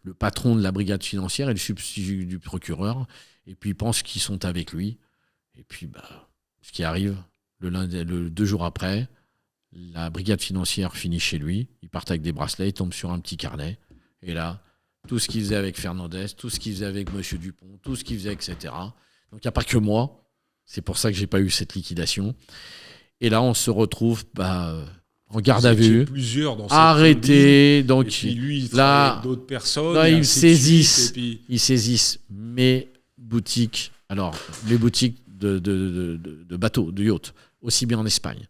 le patron de la brigade financière et le substitut du procureur. Et puis, ils pensent qu'ils sont avec lui. Et puis, ce qui arrive, le 2 jours après, la brigade financière finit chez lui. Ils partent avec des bracelets, ils tombent sur un petit carnet. Et là, tout ce qu'ils faisaient avec Fernandez, tout ce qu'ils faisaient avec M. Dupont, tout ce qu'ils faisaient, etc. Donc, il n'y a pas que moi. C'est pour ça que je n'ai pas eu cette liquidation. Et là, on se retrouve en garde à vue, plusieurs dans arrêté. Donc, et puis lui, il là, avec d'autres personnes. là, et ils ainsi de suite, saisissent. et puis... Ils saisissent mes boutiques. Alors, mes boutiques de bateaux, de yachts, aussi bien en Espagne.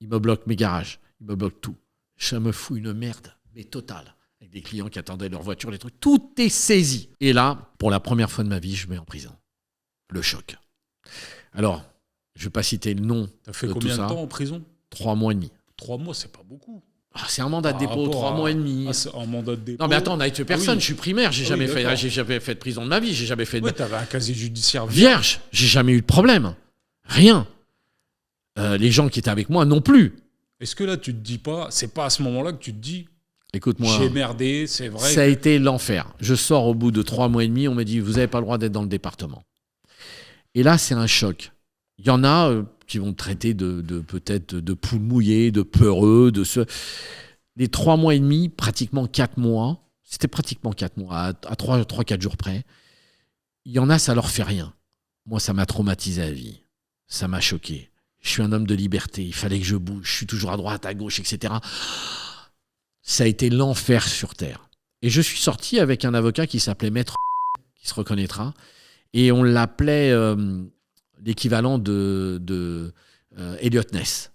Ils me bloquent mes garages. Ils me bloquent tout. Ça me fout une merde, mais totale. Avec des clients qui attendaient leur voiture, les trucs. Tout est saisi. Et là, pour la première fois de ma vie, je vais en prison. Le choc. Alors, je ne vais pas citer le nom. T'as fait de combien tout de ça. temps en prison? 3 mois et demi. 3 mois, c'est pas beaucoup. C'est un mandat de Par dépôt, rapport 3 mois et demi. Ah, c'est un mandat de dépôt. Non mais attends, on n'a été personne, oui. je suis primaire, j'ai jamais fait de prison de ma vie, j'ai jamais fait de... Ouais, t'avais un casier judiciaire Vierge, j'ai jamais eu de problème. Rien. Les gens qui étaient avec moi non plus. Est-ce que là, tu te dis pas, c'est pas à ce moment-là que tu te dis, Écoute-moi, j'ai merdé, c'est vrai. ça a été l'enfer. Je sors au bout de 3 mois et demi, on me dit, vous n'avez pas le droit d'être dans le département. Et là, c'est un choc. Il y en a qui vont traiter peut-être de poules mouillées, de peureux, de ce... Les 3 mois et demi, pratiquement 4 mois, c'était pratiquement 4 mois, à 3-4 jours près, il y en a, ça leur fait rien. Moi, ça m'a traumatisé à vie. Ça m'a choqué. Je suis un homme de liberté, il fallait que je bouge, je suis toujours à droite, à gauche, etc. Ça a été l'enfer sur Terre. Et je suis sorti avec un avocat qui s'appelait Maître, qui se reconnaîtra, et on l'appelait l'équivalent de Elliot Ness,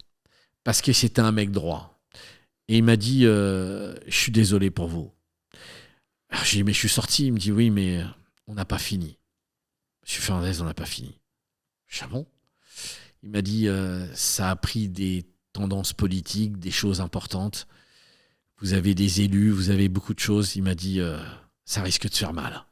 parce que c'était un mec droit. Et il m'a dit, je suis désolé pour vous. Alors, j'ai dit, mais je suis sorti. Il me dit, oui, mais on n'a pas fini. Monsieur Fernandez, on n'a pas fini. Je dis, ah bon? Il m'a dit, ça a pris des tendances politiques, des choses importantes. Vous avez des élus, vous avez beaucoup de choses. Il m'a dit, ça risque de faire mal.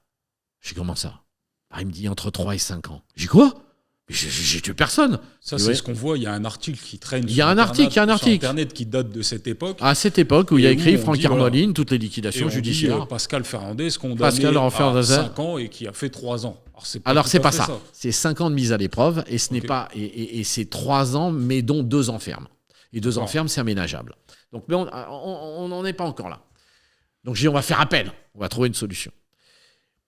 Je dis, comment ça? Alors, il me dit, entre 3 et 5 ans. J'ai dit, quoi? J'ai tué personne. Ça, c'est ce qu'on voit. Il y a un article qui traîne sur Internet qui date de cette époque. À cette époque où il y a écrit Franck Armoline, toutes les liquidations judiciaires. Pascal Fernandez, condamné à 5 ans et qui a fait 3 ans. Alors, c'est pas ça. C'est 5 ans de mise à l'épreuve et ce n'est pas. Et c'est 3 ans, mais dont 2 ans ferme. Et 2 ans ferme, c'est aménageable. Donc, mais on n'en est pas encore là. Donc, j'ai dit, on va faire appel. On va trouver une solution.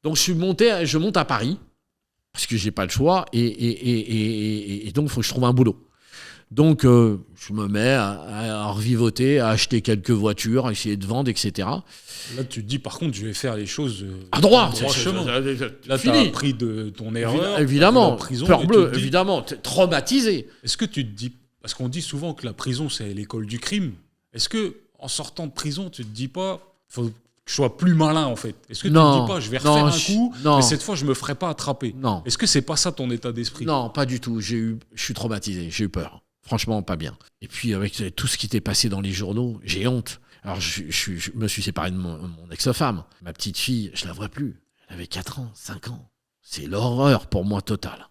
Donc, je monte à Paris. Parce que j'ai pas le choix et donc il faut que je trouve un boulot. Donc je me mets à revivoter, à acheter quelques voitures, à essayer de vendre, etc. Là tu te dis par contre je vais faire les choses à droit chemin. Là tu as appris de ton erreur. Évidemment, prison, peur bleue, évidemment, traumatisé. Est-ce que tu te dis, parce qu'on dit souvent que la prison c'est l'école du crime, est-ce que en sortant de prison tu te dis pas, faut que je sois plus malin en fait? Est-ce que tu ne dis pas je vais refaire un coup, mais cette fois je me ferai pas attraper? Non. Est-ce que c'est pas ça ton état d'esprit? Non, pas du tout. Je suis traumatisé, j'ai eu peur. Franchement, pas bien. Et puis avec tout ce qui t'est passé dans les journaux, j'ai honte. Alors je me suis séparé de mon ex-femme. Ma petite fille, je la vois plus. Elle avait 4 ans, 5 ans. C'est l'horreur pour moi totale.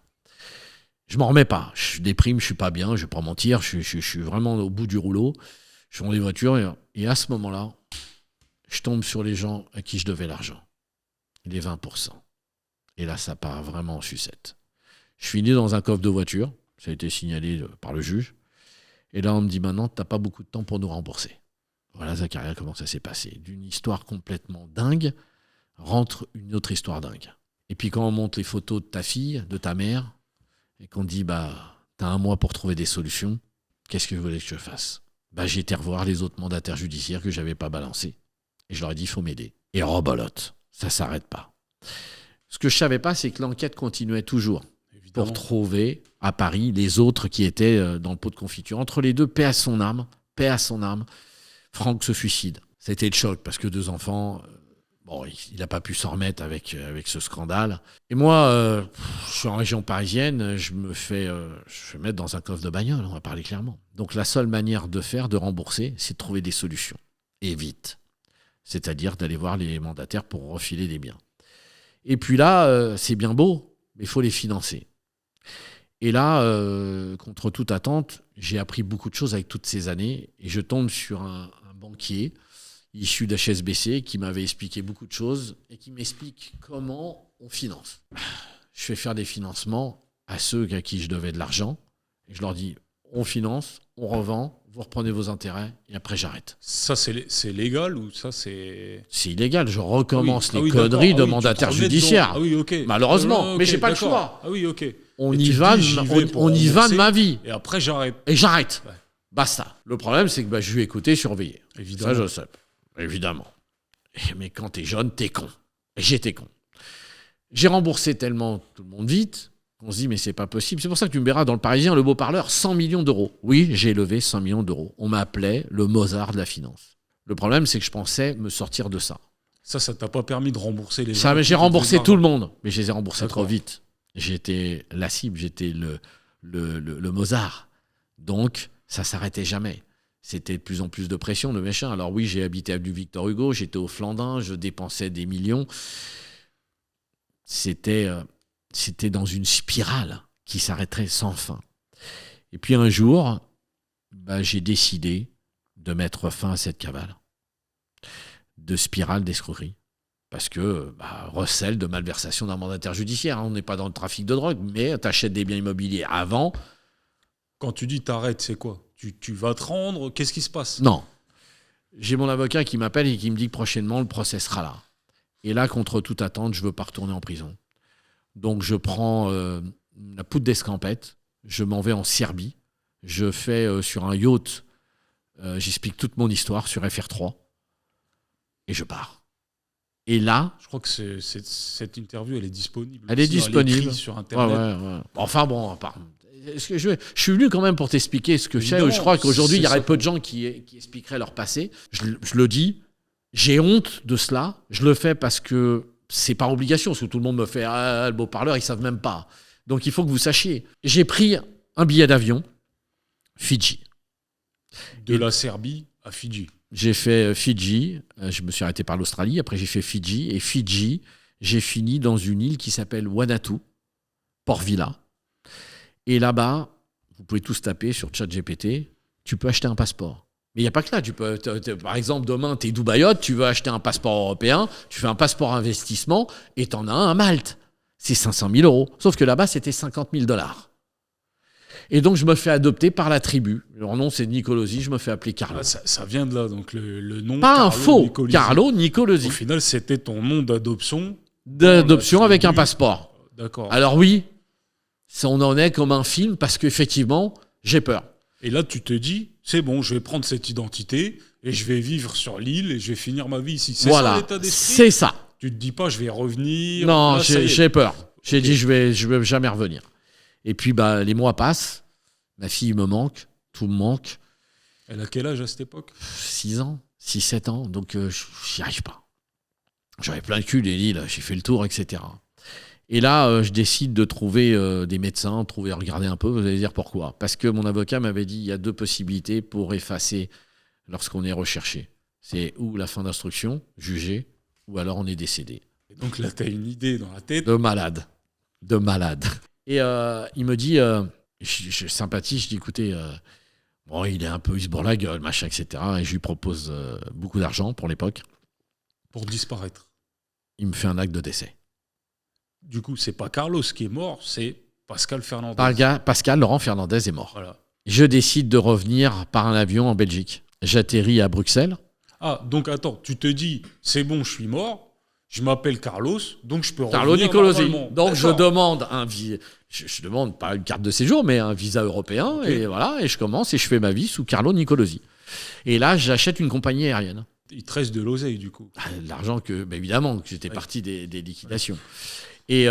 Je m'en remets pas. Je déprime, je suis pas bien, je vais pas mentir. Je suis vraiment au bout du rouleau. Je vends des voitures et à ce moment-là, je tombe sur les gens à qui je devais l'argent. Les 20%. Et là, ça part vraiment en sucette. Je finis dans un coffre de voiture. Ça a été signalé par le juge. Et là, on me dit, maintenant, tu n'as pas beaucoup de temps pour nous rembourser. Voilà, Zacharia, comment ça s'est passé. D'une histoire complètement dingue, rentre une autre histoire dingue. Et puis quand on monte les photos de ta fille, de ta mère, et qu'on dit, t'as 1 mois pour trouver des solutions, qu'est-ce que vous voulez que je fasse? J'ai été revoir les autres mandataires judiciaires que je n'avais pas balancés. Et je leur ai dit, il faut m'aider. Et rebolote, ça ne s'arrête pas. Ce que je ne savais pas, c'est que l'enquête continuait toujours. Évidemment. Pour trouver à Paris les autres qui étaient dans le pot de confiture. Entre les deux, paix à son âme, Franck se suicide. C'était le choc parce que 2 enfants, il n'a pas pu s'en remettre avec ce scandale. Et moi, je suis en région parisienne, je me fais mettre dans un coffre de bagnole, on va parler clairement. Donc la seule manière de rembourser, c'est de trouver des solutions. Et vite. C'est-à-dire d'aller voir les mandataires pour refiler des biens. Et puis là, c'est bien beau, mais il faut les financer. Et là, contre toute attente, j'ai appris beaucoup de choses avec toutes ces années, et je tombe sur un banquier issu d'HSBC, qui m'avait expliqué beaucoup de choses et qui m'explique comment on finance. Je fais faire des financements à ceux à qui je devais de l'argent et je leur dis on finance, on revend, vous reprenez vos intérêts et après j'arrête. Ça, c'est légal ou ça, c'est... C'est illégal, je recommence les d'accord. conneries de tu te mandataire remets judiciaire. dedans. Ah oui, ok. Malheureusement, Ok, mais j'ai pas le d'accord. choix. Ah oui, ok. On Et y tu te va, dis, j'y vais pour on y va de rembourser, ma vie. Et après, j'arrête. Et j'arrête. Ouais. Basta. Le problème, c'est que je lui ai écouté, surveillé. Évidemment. Ça, je le sais. Évidemment. Mais quand t'es jeune, t'es con. Et j'étais con. J'ai remboursé tellement tout le monde vite qu'on se dit, mais c'est pas possible. C'est pour ça que tu me verras dans le Parisien, le beau parleur, 100 millions d'euros. Oui, j'ai levé 100 millions d'euros. On m'appelait le Mozart de la finance. Le problème, c'est que je pensais me sortir de ça. Ça t'a pas permis de rembourser les gens. Ça, mais j'ai remboursé tout le monde. Mais je les ai remboursés D'accord. trop vite. J'étais la cible, j'étais le Mozart. Donc, ça s'arrêtait jamais. C'était de plus en plus de pression, de machin. Alors oui, j'ai habité avenue Victor Hugo, j'étais au Flandin, je dépensais des millions. C'était dans une spirale qui s'arrêterait sans fin. Et puis un jour, j'ai décidé de mettre fin à cette cavale de spirale d'escroquerie. Parce que recel de malversation d'un mandataire judiciaire. On n'est pas dans le trafic de drogue, mais tu achètes des biens immobiliers avant. Quand tu dis t'arrêtes, c'est quoi ? Tu vas te rendre ? Qu'est-ce qui se passe ? Non. J'ai mon avocat qui m'appelle et qui me dit que prochainement, le procès sera là. Et là, contre toute attente, je ne veux pas retourner en prison. Donc, je prends la poudre d'escampette, je m'en vais en Serbie, je fais sur un yacht, j'explique toute mon histoire sur FR3, et je pars. Et là... Je crois que cette interview, elle est disponible. Elle est disponible. Écrit sur Internet. Ouais. Enfin bon, est-ce que je suis venu quand même pour t'expliquer ce que je sais. Évidemment, Je crois qu'aujourd'hui, il y c'est aurait ça. peu de gens qui expliqueraient leur passé. Je le dis, j'ai honte de cela. Je le fais parce que c'est par obligation, parce que tout le monde me fait le beau parleur, ils savent même pas. Donc il faut que vous sachiez. J'ai pris un billet d'avion, Fidji. De la Serbie à Fidji. J'ai fait Fidji, je me suis arrêté par l'Australie, après j'ai fait Fidji, et Fidji, j'ai fini dans une île qui s'appelle Vanuatu, Port Vila. Et là-bas, vous pouvez tous taper sur ChatGPT, tu peux acheter un passeport. Mais il n'y a pas que là, par exemple, demain, tu es Dubaïote, tu veux acheter un passeport européen, tu fais un passeport investissement, et tu en as un à Malte. C'est 500 000 euros. Sauf que là-bas, c'était 50 000 $. Et donc, je me fais adopter par la tribu. Leur nom, c'est Nicolosi. Je me fais appeler Carlo. Ah, ça vient de là, donc le nom. Pas Carlo un faux Nicolosi. Carlo Nicolosi. Au final, c'était ton nom d'adoption. D'adoption la avec un tribu. passeport. D'accord. Alors oui, on en est comme un film parce qu'effectivement, j'ai peur. Et là, tu te dis, c'est bon, je vais prendre cette identité et je vais vivre sur l'île et je vais finir ma vie ici. C'est ça l'état d'esprit ? C'est ça. Tu te dis pas, je vais revenir. Non, Là, ça y est. j'ai peur. J'ai Ok. dit, je vais jamais revenir. Et puis, les mois passent. Ma fille me manque. Tout me manque. Elle a quel âge à cette époque ? 6 ans, 6-7 ans. Donc, j'y arrive pas. J'avais plein le cul des lits, là. J'ai fait le tour, etc. Et là, je décide de trouver des médecins, regarder un peu. Vous allez dire pourquoi ? Parce que mon avocat m'avait dit, il y a 2 possibilités pour effacer lorsqu'on est recherché. C'est ou la fin d'instruction, jugé, ou alors on est décédé. Et donc là, tu as une idée dans la tête. De malade. Et il me dit, je sympathise, je dis, écoutez, bon, il est un peu, il se bourre la gueule, machin, etc. Et je lui propose beaucoup d'argent pour l'époque. Pour disparaître. Il me fait un acte de décès. Du coup, c'est pas Carlos qui est mort, c'est Pascal Fernandez. Pascal Laurent Fernandez est mort. Voilà. Je décide de revenir par un avion en Belgique. J'atterris à Bruxelles. Ah, donc attends, tu te dis, c'est bon, je suis mort, je m'appelle Carlos, donc je peux Carlo revenir Nicolosi. normalement. Donc je D'accord. demande je demande pas une carte de séjour, mais un visa européen. Ok. Et voilà, et je commence et je fais ma vie sous Carlo Nicolosi. Et là, j'achète une compagnie aérienne. Il te reste de l'oseille, du coup. L'argent évidemment, que j'étais Oui. parti des liquidations. Et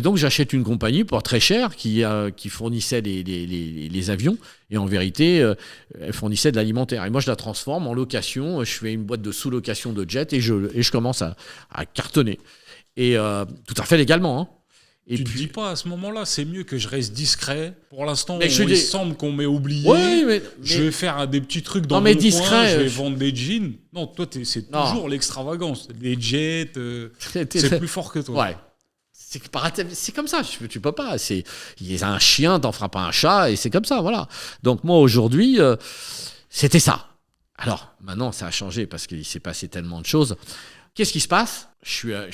donc j'achète une compagnie pour très cher qui fournissait les avions et en vérité elle fournissait de l'alimentaire. Et moi je la transforme en location, je fais une boîte de sous-location de jet et je commence à cartonner. Et tout à fait légalement. Hein. Et Tu puis, te dis pas à ce moment-là, c'est mieux que je reste discret. Pour l'instant, Mais il semble qu'on m'ait oublié. oui, mais Je vais faire des petits trucs dans Non, mon mais coin, discret, je vais je- vendre des jeans. Non, toi, c'est Non. toujours l'extravagance. Les jets, c'était- c'est plus fort que toi. Ouais. C'est comme ça, tu peux pas. Il y a un chien, t'en feras pas un chat, et c'est comme ça, voilà. Donc moi aujourd'hui, c'était ça. Alors, maintenant, ça a changé parce qu'il s'est passé tellement de choses. Qu'est-ce qui se passe ? Je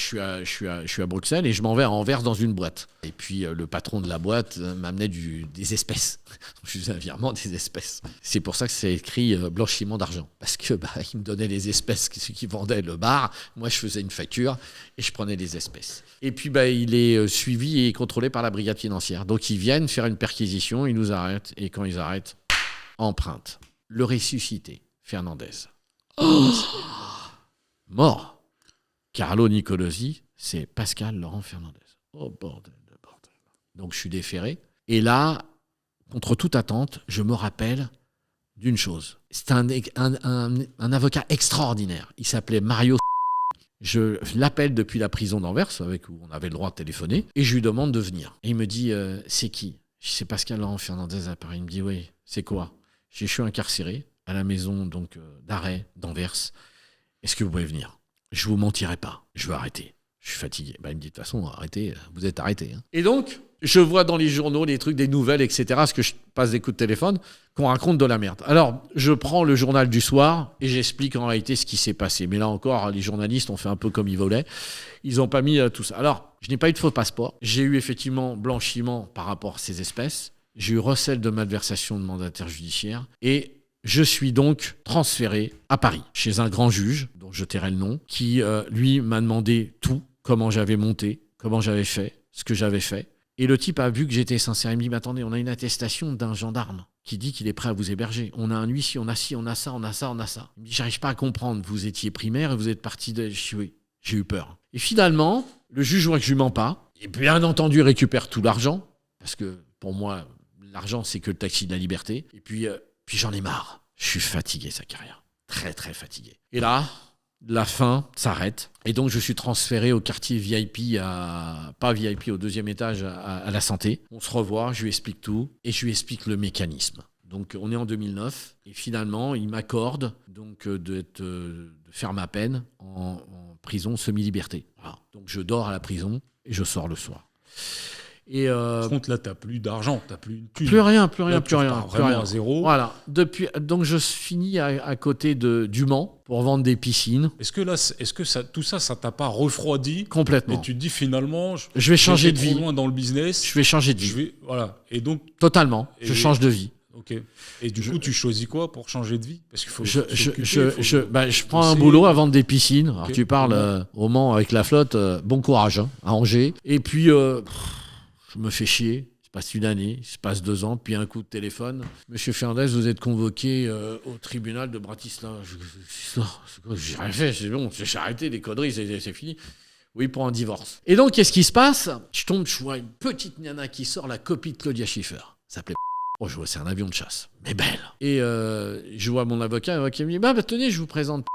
suis à Bruxelles et je m'en vais à Anvers dans une boîte. Et puis, le patron de la boîte m'amenait des espèces. Je faisais un virement des espèces. C'est pour ça que c'est écrit blanchiment d'argent. Parce que il me donnait les espèces, ceux qui vendaient le bar. Moi, je faisais une facture et je prenais les espèces. Et puis, il est suivi et contrôlé par la brigade financière. Donc, ils viennent faire une perquisition, ils nous arrêtent. Et quand ils arrêtent, empreinte. Le ressuscité, Fernandez. Mort. Carlo Nicolosi, c'est Pascal Laurent Fernandez. Oh, bordel de bordel. Donc, je suis déféré. Et là, contre toute attente, je me rappelle d'une chose. C'est un avocat extraordinaire. Il s'appelait Mario. Je l'appelle depuis la prison d'Anvers, où on avait le droit de téléphoner, et je lui demande de venir. Et il me dit, c'est qui ? Je dis, c'est Pascal Laurent Fernandez à Paris. Il me dit, oui, c'est quoi ? Je suis incarcéré à la maison d'arrêt d'Anvers. Est-ce que vous pouvez venir ? Je vous mentirai pas, je veux arrêter. Je suis fatigué. Il me dit, de toute façon, arrêtez, vous êtes arrêté. Hein. Et donc, je vois dans les journaux, les trucs, des nouvelles, etc., ce que je passe des coups de téléphone, qu'on raconte de la merde. Alors, je prends le journal du soir et j'explique en réalité ce qui s'est passé. Mais là encore, les journalistes ont fait un peu comme ils voulaient. Ils n'ont pas mis tout ça. Alors, je n'ai pas eu de faux passeport. J'ai eu effectivement blanchiment par rapport à ces espèces. J'ai eu recel de malversation de mandataire judiciaire. Et je suis donc transféré à Paris, chez un grand juge, dont je tairai le nom, qui, lui, m'a demandé tout, comment j'avais monté, comment j'avais fait, ce que j'avais fait. Et le type a vu que j'étais sincère. Il me dit, mais attendez, on a une attestation d'un gendarme qui dit qu'il est prêt à vous héberger. On a un huissier, on a ci, on a ça, on a ça, on a ça. Il me dit, j'arrive pas à comprendre. Vous étiez primaire et vous êtes parti de... Je dis, oui, j'ai eu peur. Et finalement, le juge voit que je lui mens pas. Et bien entendu, récupère tout l'argent. Parce que pour moi, l'argent, c'est que le taxi de la liberté. Et puis j'en ai marre. Je suis fatigué, sa carrière. Très, très fatigué. Et là, la fin s'arrête. Et donc, je suis transféré au quartier VIP, pas VIP, au 2e étage, à la santé. On se revoit, je lui explique tout. Et je lui explique le mécanisme. Donc, on est en 2009. Et finalement, il m'accorde donc de faire ma peine en prison semi-liberté. Voilà. Donc, je dors à la prison et je sors le soir. Et Par contre, là, tu n'as plus d'argent, tu n'as plus une thune. Plus rien. Là, tu repars vraiment à zéro. Voilà. Donc, je finis à côté du Mans pour vendre des piscines. Est-ce que tout ça, ça t'a pas refroidi ? Complètement. Et tu te dis finalement, je vais changer de vie. Trop loin dans le business. Je vais changer de vie. Voilà. Et donc. Totalement. Je change de vie. Ok. Et du coup, tu choisis quoi pour changer de vie ? Parce qu'il faut. Je prends un boulot à vendre des piscines. Alors, tu parles au Mans avec la flotte. Bon courage, à Angers. Et puis. Je me fais chier, il se passe une année, il se passe 2 ans, puis un coup de téléphone. Monsieur Fernandez, vous êtes convoqué au tribunal de Bratislava. J'ai rien fait, c'est bon, j'ai arrêté les conneries, c'est fini. Oui, pour un divorce. Et donc, qu'est-ce qui se passe ? Je vois une petite nana qui sort, la copie de Claudia Schiffer. Ça s'appelait... Oh, je vois, c'est un avion de chasse, mais belle. Et je vois mon avocat qui me dit, tenez, je vous présente...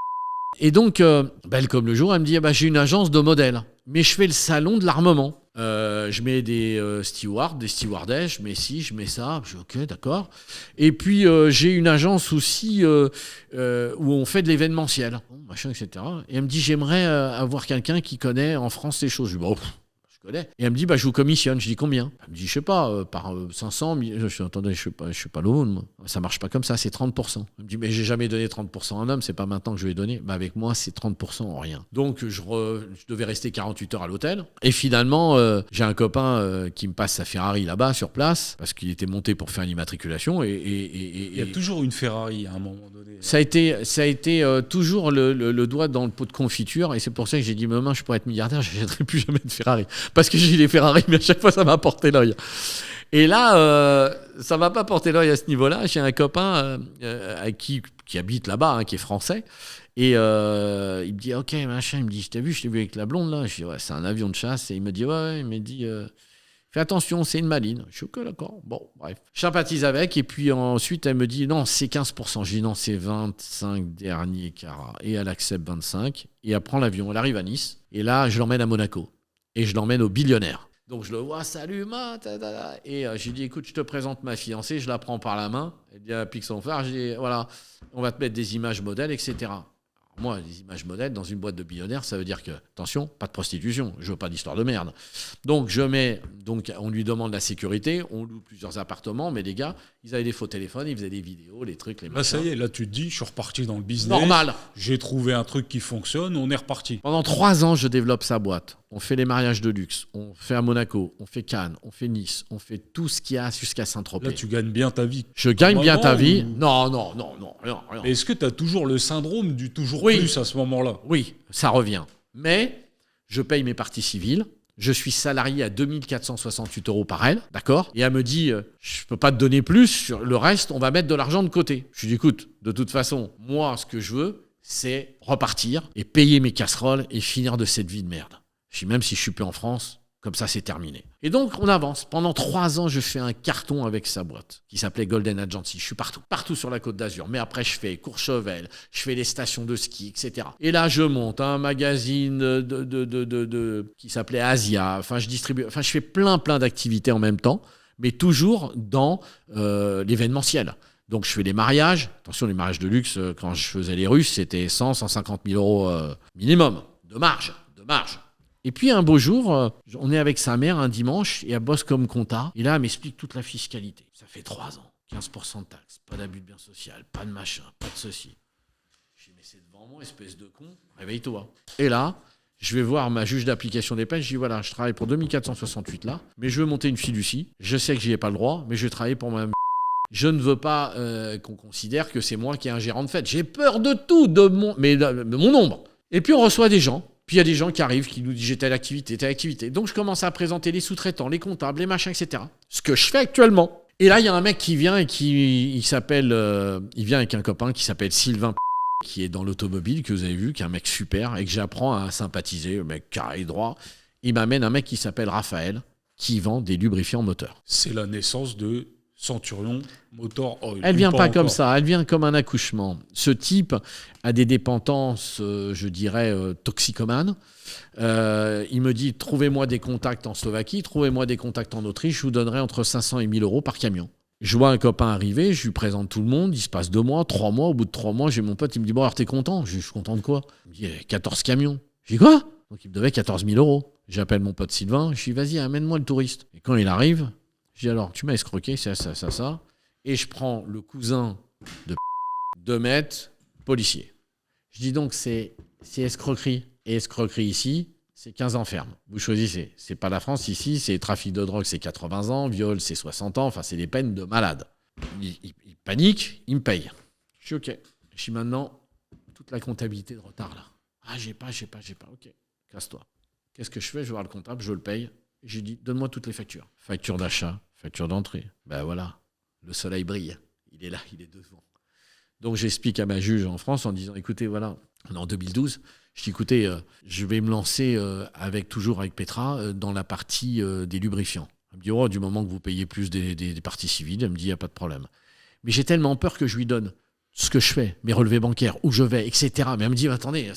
Et donc, belle comme le jour, elle me dit, j'ai une agence de modèles, mais je fais le salon de l'armement. Je mets des stewards, des stewardesses, je mets ci, je mets ça, je dis ok, d'accord. Et puis j'ai une agence aussi où on fait de l'événementiel, machin, etc. Et elle me dit, j'aimerais avoir quelqu'un qui connaît en France ces choses. Je dis, je connais. Et elle me dit, je vous commissionne. Je dis, combien ? Elle me dit, je sais pas, par 500 000. Je dis, attendez, je suis pas l'aune, moi. Ça marche pas comme ça, c'est 30%. Elle me dit, mais j'ai jamais donné 30% à un homme, c'est pas maintenant que je vais donner. Avec moi, c'est 30% en rien. Donc, je devais rester 48 heures à l'hôtel. Et finalement, j'ai un copain qui me passe sa Ferrari là-bas, sur place, parce qu'il était monté pour faire une immatriculation. Il y a toujours une Ferrari à un moment donné. Ça a été toujours le doigt dans le pot de confiture. Et c'est pour ça que j'ai dit, demain, je pourrais être milliardaire, je n'achèterai plus jamais de Ferrari. Parce que j'ai eu les Ferrari, mais à chaque fois, ça m'a porté l'œil. Et là, ça m'a pas porté l'œil à ce niveau-là. J'ai un copain qui habite là-bas, qui est français. Et il me dit, ok, machin. Il me dit, je t'ai vu avec la blonde, là. Je dis, ouais, c'est un avion de chasse. Et il me dit, ouais. Il me dit, fais attention, c'est une maline. Je suis ok, d'accord. Bon, bref. Je sympathise avec. Et puis ensuite, elle me dit, non, c'est 15%. Je dis, non, c'est 25 derniers carats. Et elle accepte 25. Et elle prend l'avion. Elle arrive à Nice. Et là, je l'emmène à Monaco. Et je l'emmène au Billionnaire. Donc je le vois, salut, et je lui dis, écoute, je te présente ma fiancée, je la prends par la main, elle dit, elle pique son phare, je dis, voilà, on va te mettre des images modèles, etc. Alors Moi, les images modèles dans une boîte de billionnaire, ça veut dire que, attention, pas de prostitution, je veux pas d'histoire de merde. Donc, on lui demande la sécurité, on loue plusieurs appartements, mais les gars, ils avaient des faux téléphones, ils faisaient des vidéos, les trucs, les Là, machins. ça y est, là, tu te dis, je suis reparti dans le business. Normal. J'ai trouvé un truc qui fonctionne, on est reparti. Pendant 3 ans, je développe sa boîte. On fait les mariages de luxe, on fait à Monaco, on fait Cannes, on fait Nice, on fait tout ce qu'il y a jusqu'à Saint-Tropez. Là, tu gagnes bien ta vie. Je gagne bien ta vie. Ou- Non, rien. Mais est-ce que tu as toujours le syndrome du toujours Oui. plus à ce moment-là? Oui, ça revient. Mais je paye mes parties civiles. Je suis salarié à 2468 € par elle, d'accord? Et elle me dit, je peux pas te donner plus, sur le reste, on va mettre de l'argent de côté. Je lui dis, écoute, de toute façon, moi, ce que je veux, c'est repartir et payer mes casseroles et finir de cette vie de merde. Je dis, même si je suis plus en France, comme ça, c'est terminé. Et donc, on avance. Pendant 3 ans, je fais un carton avec sa boîte, qui s'appelait Golden Agency. Je suis partout sur la Côte d'Azur. Mais après, je fais Courchevel, je fais les stations de ski, etc. Et là, je monte un magazine qui s'appelait Asia. Enfin, je fais plein d'activités en même temps, mais toujours dans l'événementiel. Donc, je fais les mariages. Attention, les mariages de luxe, quand je faisais les Russes, c'était 150 000 € minimum de marge. Et puis un beau jour, on est avec sa mère un dimanche et elle bosse comme compta. Et là, elle m'explique toute la fiscalité. Ça fait 3 ans, 15% de taxes, pas d'abus de bien social, pas de machin, pas de ceci. Je dis, mais c'est devant moi, espèce de con, réveille-toi. Et là, je vais voir ma juge d'application des peines. Je dis, voilà, je travaille pour 2468 là, mais je veux monter une fiducie. Je sais que j'y ai pas le droit, mais je vais travailler pour ma... Je ne veux pas qu'on considère que c'est moi qui ai un gérant de fête. J'ai peur de tout, de mon ombre. Et puis on reçoit des gens. Puis il y a des gens qui arrivent, qui nous disent j'ai telle activité. Donc je commence à présenter les sous-traitants, les comptables, les machins, etc. Ce que je fais actuellement. Et là, il y a un mec qui vient et il vient avec un copain qui s'appelle Sylvain, qui est dans l'automobile, que vous avez vu, qui est un mec super et que j'apprends à sympathiser, le mec carré droit. Il m'amène un mec qui s'appelle Raphaël, qui vend des lubrifiants moteurs. C'est la naissance de Centurion Motor Oil. Elle vient pas comme encore. ça, elle vient comme un accouchement. Ce type a des dépendances, je dirais, toxicomanes. Il me dit, trouvez-moi des contacts en Slovaquie, trouvez-moi des contacts en Autriche, je vous donnerai entre 500 et 1000 € par camion. Je vois un copain arriver, je lui présente tout le monde, il se passe 2 mois, 3 mois, au bout de 3 mois, j'ai mon pote, il me dit, bon alors t'es content? Je suis content de quoi? Il me dit, 14 camions. Je dis quoi? Donc il me devait 14 000 €. J'appelle mon pote Sylvain, je dis, vas-y, amène-moi le touriste. Et quand il arrive, je dis, alors, tu m'as escroqué, ça. Et je prends le cousin de 2 mètres, policier. Je dis donc, c'est escroquerie. Et escroquerie ici, c'est 15 ans ferme. Vous choisissez. C'est pas la France ici, c'est trafic de drogue, c'est 80 ans, viol, c'est 60 ans. Enfin, c'est des peines de malade. Il panique, il me paye. Je dis OK. Je dis maintenant, toute la comptabilité de retard là. Ah, j'ai pas. OK, casse-toi. Qu'est-ce que je fais? Je vais voir le comptable, je le paye. J'ai dit, donne-moi toutes les factures. Facture d'achat, facture d'entrée. Ben voilà, le soleil brille. Il est là, il est devant. Donc j'explique à ma juge en France en disant, écoutez, voilà, on est en 2012. Je dis, écoutez, je vais me lancer toujours avec Petra dans la partie des lubrifiants. Elle me dit, oh, du moment que vous payez plus des parties civiles, elle me dit, il n'y a pas de problème. Mais j'ai tellement peur que je lui donne ce que je fais, mes relevés bancaires, où je vais, etc. Mais elle me dit, attendez,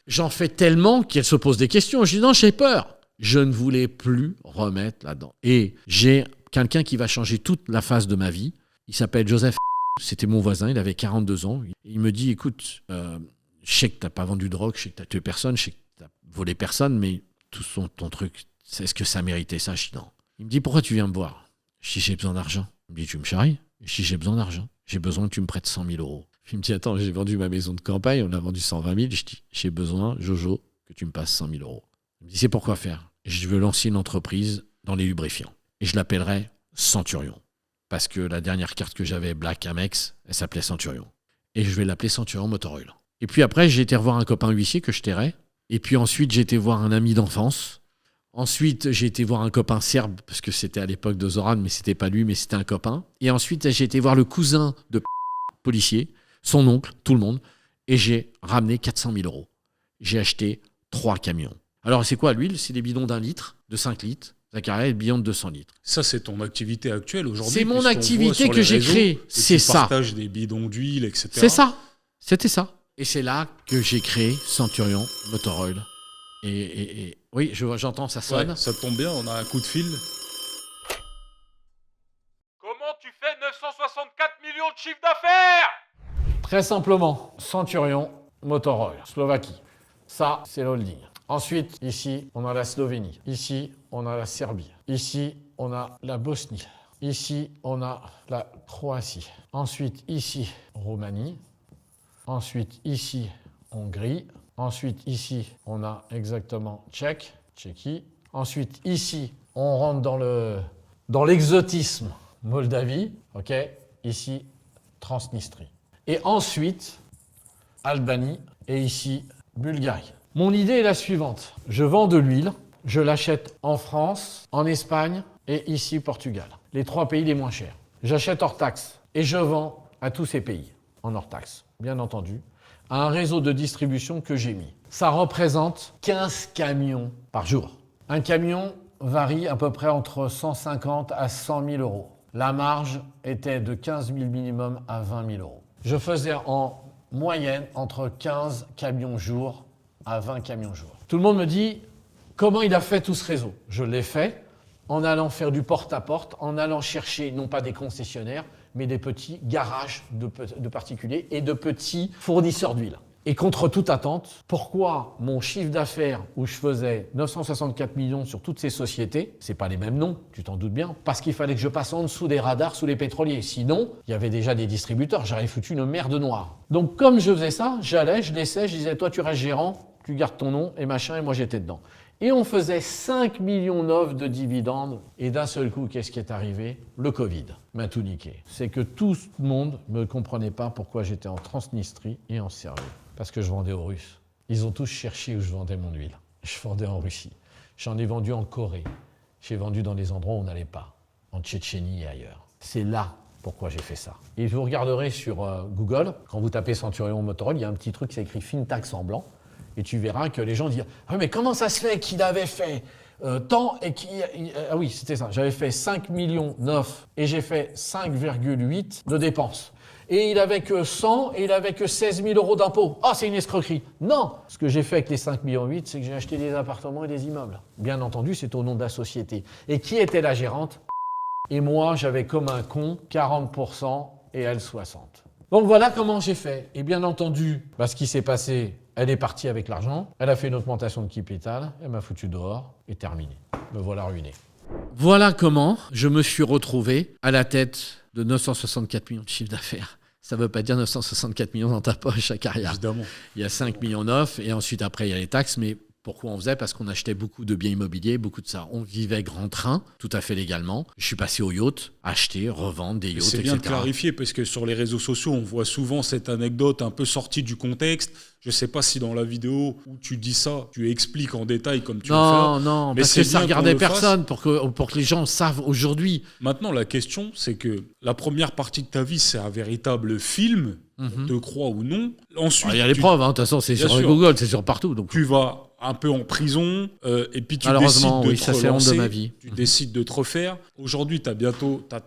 j'en fais tellement qu'elle se pose des questions. Je dis, non, j'ai peur. Je ne voulais plus remettre là-dedans. Et j'ai quelqu'un qui va changer toute la face de ma vie. Il s'appelle Joseph. C'était mon voisin, il avait 42 ans. Il me dit, écoute, je sais que tu n'as pas vendu de drogue, je sais que tu n'as tué personne, je sais que tu n'as volé personne, mais tout ton truc, est-ce que ça méritait ça? Je dis non. Il me dit, pourquoi tu viens me voir? Je dis, j'ai besoin d'argent. Il me dit, tu me charries? Je dis, j'ai besoin d'argent. J'ai besoin que tu me prêtes 100 000 €. Il me dit, attends, j'ai vendu ma maison de campagne, on a vendu 120 000. Je dis, j'ai besoin, Jojo, que tu me passes 100 000 €. Il me dit, c'est pourquoi faire? Je veux lancer une entreprise dans les lubrifiants. Et je l'appellerai Centurion. Parce que la dernière carte que j'avais, Black Amex, elle s'appelait Centurion. Et je vais l'appeler Centurion Motor Oil. Et puis après, j'ai été revoir un copain huissier que je tairais. Et puis ensuite, j'ai été voir un ami d'enfance. Ensuite, j'ai été voir un copain serbe, parce que c'était à l'époque de Zoran, mais c'était pas lui, mais c'était un copain. Et ensuite, j'ai été voir le cousin de policier, son oncle, tout le monde. Et j'ai ramené 400 000 €. J'ai acheté 3 camions. Alors, c'est quoi l'huile? C'est des bidons d'1 litre, de 5 litres. Zaccaria est bidon de 200 litres. Ça, c'est ton activité actuelle aujourd'hui? C'est mon puisqu'on activité voit sur que les j'ai réseaux créée. que C'est tu ça. partages des bidons d'huile, etc. C'est ça. C'était ça. Et c'est là que j'ai créé Centurion Motor Oil. Et oui, j'entends, ça sonne. Ouais, ça tombe bien, on a un coup de fil. Comment tu fais 964 millions de chiffre d'affaires? Très simplement, Centurion, Motorola, Slovaquie. Ça, c'est l'holding. Ensuite, ici, on a la Slovénie. Ici, on a la Serbie. Ici, on a la Bosnie. Ici, on a la Croatie. Ensuite, ici, Roumanie. Ensuite, ici, Hongrie. Ensuite, ici, on a exactement Tchéquie. Ensuite, ici, on rentre dans l'exotisme Moldavie. OK? Ici, Transnistrie. Et ensuite, Albanie. Et ici, Bulgarie. Mon idée est la suivante. Je vends de l'huile. Je l'achète en France, en Espagne et ici, Portugal. Les 3 pays les moins chers. J'achète hors taxe et je vends à tous ces pays en hors taxe, bien entendu, à un réseau de distribution que j'ai mis. Ça représente 15 camions par jour. Un camion varie à peu près entre 150 à 100 000 euros. La marge était de 15 000 minimum à 20 000 euros. Je faisais en moyenne entre 15 camions jour à 20 camions jour. Tout le monde me dit comment il a fait tout ce réseau. Je l'ai fait en allant faire du porte-à-porte, en allant chercher non pas des concessionnaires, mais des petits garages de particuliers et de petits fournisseurs d'huile. Et contre toute attente, pourquoi mon chiffre d'affaires où je faisais 964 millions sur toutes ces sociétés, c'est pas les mêmes noms, tu t'en doutes bien, parce qu'il fallait que je passe en dessous des radars sous les pétroliers. Sinon, il y avait déjà des distributeurs, j'aurais foutu une merde noire. Donc comme je faisais ça, j'allais, je laissais, je disais, toi tu restes gérant, tu gardes ton nom et machin, et moi j'étais dedans. Et on faisait 5,9 millions de dividendes. Et d'un seul coup, qu'est-ce qui est arrivé? Le Covid m'a tout niqué. C'est que tout le monde ne me comprenait pas pourquoi j'étais en Transnistrie et en Serbie. Parce que je vendais aux Russes. Ils ont tous cherché où je vendais mon huile. Je vendais en Russie. J'en ai vendu en Corée. J'ai vendu dans des endroits où on n'allait pas. En Tchétchénie et ailleurs. C'est là pourquoi j'ai fait ça. Et vous regarderez sur Google, quand vous tapez Centurion Motorola, il y a un petit truc qui s'écrit Fintax en blanc. Et tu verras que les gens disent « Ah mais comment ça se fait qu'il avait fait tant et qu'il... » Ah oui, c'était ça. J'avais fait 5,9 millions et j'ai fait 5,8 de dépenses. Et il avait que 100 et il avait que 16 000 euros d'impôts. Ah, c'est une escroquerie. Non. Ce que j'ai fait avec les 5,8 millions, c'est que j'ai acheté des appartements et des immeubles. Bien entendu, c'est au nom de la société. Et qui était la gérante? Et moi, j'avais comme un con 40% et elle 60%. Donc voilà comment j'ai fait. Et bien entendu, ce qui s'est passé... Elle est partie avec l'argent, elle a fait une augmentation de capital, elle m'a foutu dehors et terminé. Me voilà ruiné. Voilà comment je me suis retrouvé à la tête de 964 millions de chiffre d'affaires. Ça ne veut pas dire 964 millions dans ta poche à carrière. Évidemment. Il y a 5,9 millions et ensuite après il y a les taxes, mais pourquoi on faisait? Parce qu'on achetait beaucoup de biens immobiliers, beaucoup de ça. On vivait grand train, tout à fait légalement. Je suis passé au yacht, acheter, revendre des yachts, C'est etc. bien de clarifier parce que sur les réseaux sociaux, on voit souvent cette anecdote un peu sortie du contexte. Je ne sais pas si dans la vidéo où tu dis ça, tu expliques en détail comme tu veux faire. Non, mais parce que ça bien regardait qu'on le fasse. personne pour que les gens savent aujourd'hui. Maintenant, la question, c'est que la première partie de ta vie, c'est un véritable film, on te croit ou non. Ensuite, Il y a les preuves, de toute façon, c'est Bien sur sûr. Google, c'est sur partout. Donc. tu vas un peu en prison, et puis tu décides Malheureusement, de oui, te ça c'est honte de relancer, ma vie. tu décides de te refaire. Aujourd'hui, t'as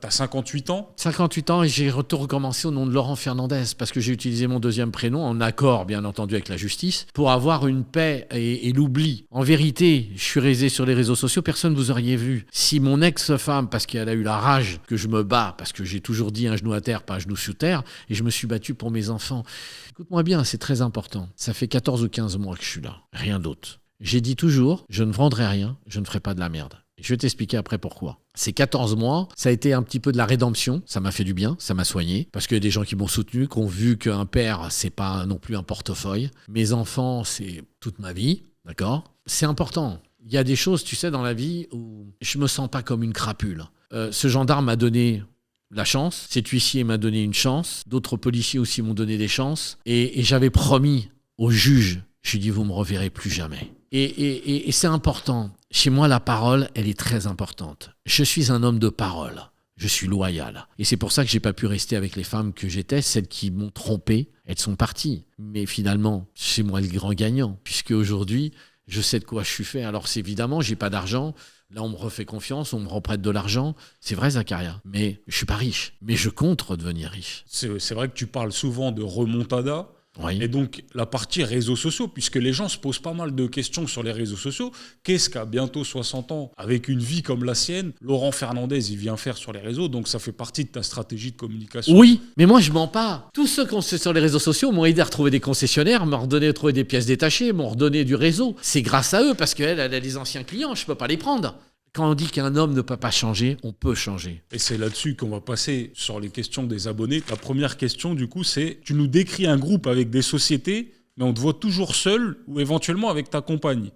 58 ans. 58 ans et j'ai tout recommencé au nom de Laurent Fernandez parce que j'ai utilisé mon deuxième prénom en accord, bien entendu, avec la justice pour avoir une paix et l'oubli. En vérité, je suis resté sur les réseaux sociaux, personne ne vous auriez vu. Si mon ex-femme, parce qu'elle a eu la rage que je me bats, parce que j'ai toujours dit un genou à terre, pas un genou sous terre, et je me suis battu pour mes enfants. Écoute-moi bien, c'est très important. Ça fait 14 ou 15 mois que je suis là, rien d'autre. J'ai dit toujours, je ne vendrai rien, je ne ferai pas de la merde. Je vais t'expliquer après pourquoi. Ces 14 mois, ça a été un petit peu de la rédemption. Ça m'a fait du bien, ça m'a soigné. Parce qu'il y a des gens qui m'ont soutenu, qui ont vu qu'un père, c'est pas non plus un portefeuille. Mes enfants, c'est toute ma vie, d'accord? C'est important. Il y a des choses, tu sais, dans la vie où je me sens pas comme une crapule. Ce gendarme m'a donné la chance. Cet huissier m'a donné une chance. D'autres policiers aussi m'ont donné des chances. Et j'avais promis au juge, je lui ai dit, vous me reverrez plus jamais. Et c'est important. Chez moi, la parole, elle est très importante. Je suis un homme de parole. Je suis loyal. Et c'est pour ça que j'ai pas pu rester avec les femmes que j'étais, celles qui m'ont trompé. Elles sont parties. Mais finalement, c'est moi le grand gagnant. Puisque aujourd'hui, je sais de quoi je suis fait. Alors, c'est évidemment, j'ai pas d'argent. Là, on me refait confiance, on me reprête de l'argent. C'est vrai, Zakaria. Mais je suis pas riche. Mais je compte redevenir riche. C'est vrai que tu parles souvent de remontada. Oui. Et donc, la partie réseaux sociaux, puisque les gens se posent pas mal de questions sur les réseaux sociaux. Qu'est-ce qu'à bientôt 60 ans, avec une vie comme la sienne, Laurent Fernandez, il vient faire sur les réseaux? Donc, ça fait partie de ta stratégie de communication. Oui, mais moi je mens pas. Tous ceux qui sont sur les réseaux sociaux m'ont aidé à retrouver des concessionnaires, m'ont redonné à trouver des pièces détachées, m'ont redonné du réseau. C'est grâce à eux, parce qu'elle a des anciens clients, je peux pas les prendre. Quand on dit qu'un homme ne peut pas changer, on peut changer. Et c'est là-dessus qu'on va passer sur les questions des abonnés. La première question, du coup, c'est tu nous décris un groupe avec des sociétés, mais on te voit toujours seul ou éventuellement avec ta compagne.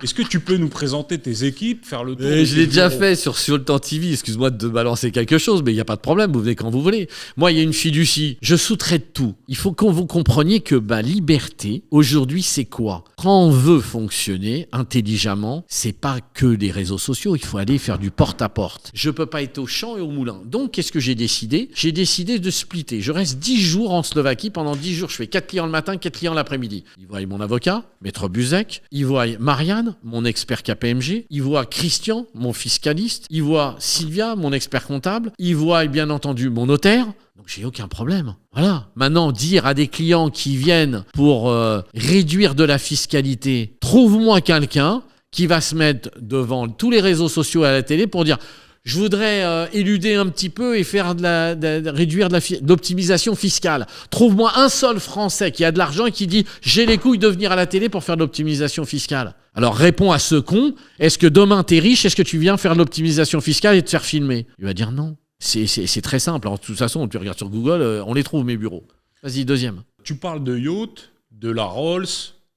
Est-ce que tu peux nous présenter tes équipes, faire le tour de Je l'ai tes déjà bureaux? fait sur Sultan TV, excuse-moi de te balancer quelque chose, mais il n'y a pas de problème, vous venez quand vous voulez. Moi, il y a une fiducie, je sous-traite tout. Il faut que vous compreniez que liberté, aujourd'hui, c'est quoi? Quand on veut fonctionner intelligemment, c'est pas que les réseaux sociaux, il faut aller faire du porte-à-porte. Je peux pas être au champ et au moulin. Donc, qu'est-ce que j'ai décidé? J'ai décidé de splitter. Je reste 10 jours en Slovaquie. Pendant 10 jours, je fais 4 clients le matin, 4 clients l'après-midi. Ils voient mon avocat, Maître Buzek. Ils voient Marianne, mon expert KPMG. Ils voient Christian, mon fiscaliste. Ils voient Sylvia, mon expert comptable. Ils voient bien entendu mon notaire. Donc j'ai aucun problème. Voilà. Maintenant, dire à des clients qui viennent pour réduire de la fiscalité, trouve-moi quelqu'un qui va se mettre devant tous les réseaux sociaux et à la télé pour dire je voudrais éluder un petit peu et faire réduire de l'optimisation fiscale. Trouve-moi un seul Français qui a de l'argent et qui dit j'ai les couilles de venir à la télé pour faire de l'optimisation fiscale. Alors réponds à ce con, est-ce que demain t'es riche, est-ce que tu viens faire de l'optimisation fiscale et te faire filmer? Il va dire non. C'est très simple. Alors, de toute façon, tu regardes sur Google, on les trouve mes bureaux. Vas-y, deuxième. Tu parles de yacht, de la Rolls,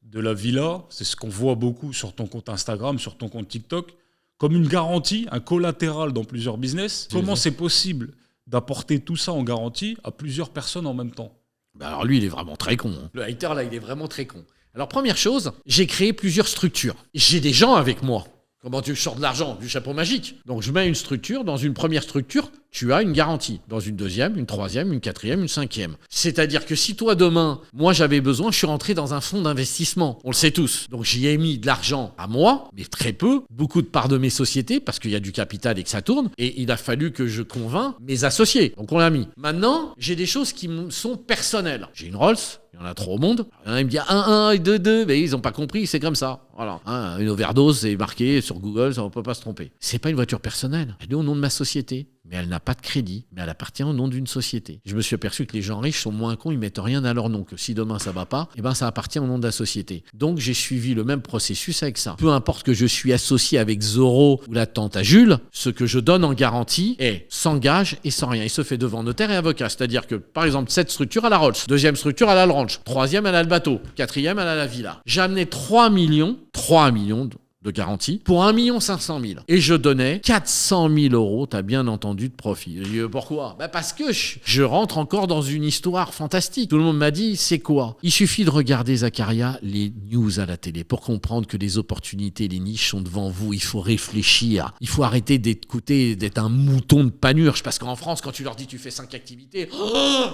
de la villa. C'est ce qu'on voit beaucoup sur ton compte Instagram, sur ton compte TikTok. Comme une garantie, un collatéral dans plusieurs business. Comment c'est possible d'apporter tout ça en garantie à plusieurs personnes en même temps? Alors lui, il est vraiment très con. Hein. Le hater, là, il est vraiment très con. Alors première chose, j'ai créé plusieurs structures. J'ai des gens avec moi. Comment tu sors de l'argent? Du chapeau magique. Donc je mets une structure. Dans une première structure, tu as une garantie. Dans une deuxième, une troisième, une quatrième, une cinquième. C'est-à-dire que si toi demain, moi j'avais besoin, je suis rentré dans un fonds d'investissement. On le sait tous. Donc j'y ai mis de l'argent à moi, mais très peu. Beaucoup de parts de mes sociétés parce qu'il y a du capital et que ça tourne. Et il a fallu que je convainc mes associés. Donc on l'a mis. Maintenant, j'ai des choses qui sont personnelles. J'ai une Rolls. Il y en a trop au monde. Il me dit 1, 1, 2, 2. Mais ils n'ont pas compris, c'est comme ça. Voilà. Une overdose, c'est marqué sur Google, ça ne peut pas se tromper. C'est pas une voiture personnelle. Elle est au nom de ma société. Mais elle n'a pas de crédit. Mais elle appartient au nom d'une société. Je me suis aperçu que les gens riches sont moins cons, ils mettent rien à leur nom. Que si demain ça va pas, ça appartient au nom de la société. Donc j'ai suivi le même processus avec ça. Peu importe que je suis associé avec Zoro ou la tante à Jules, ce que je donne en garantie est sans gage et sans rien. Il se fait devant notaire et avocat. C'est-à-dire que, par exemple, cette structure à la Rolls, deuxième structure à la Ranch, troisième elle a le bateau, quatrième elle a la villa. J'ai amené 3 millions de garantie pour 1 500 000. Et je donnais 400 000 euros, t'as bien entendu, de profit. J'ai dit, pourquoi? Parce que je rentre encore dans une histoire fantastique. Tout le monde m'a dit, c'est quoi? Il suffit de regarder, Zakaria, les news à la télé pour comprendre que les opportunités, les niches sont devant vous. Il faut réfléchir. Il faut arrêter d'être un mouton de panurge. Parce qu'en France, quand tu leur dis tu fais 5 activités,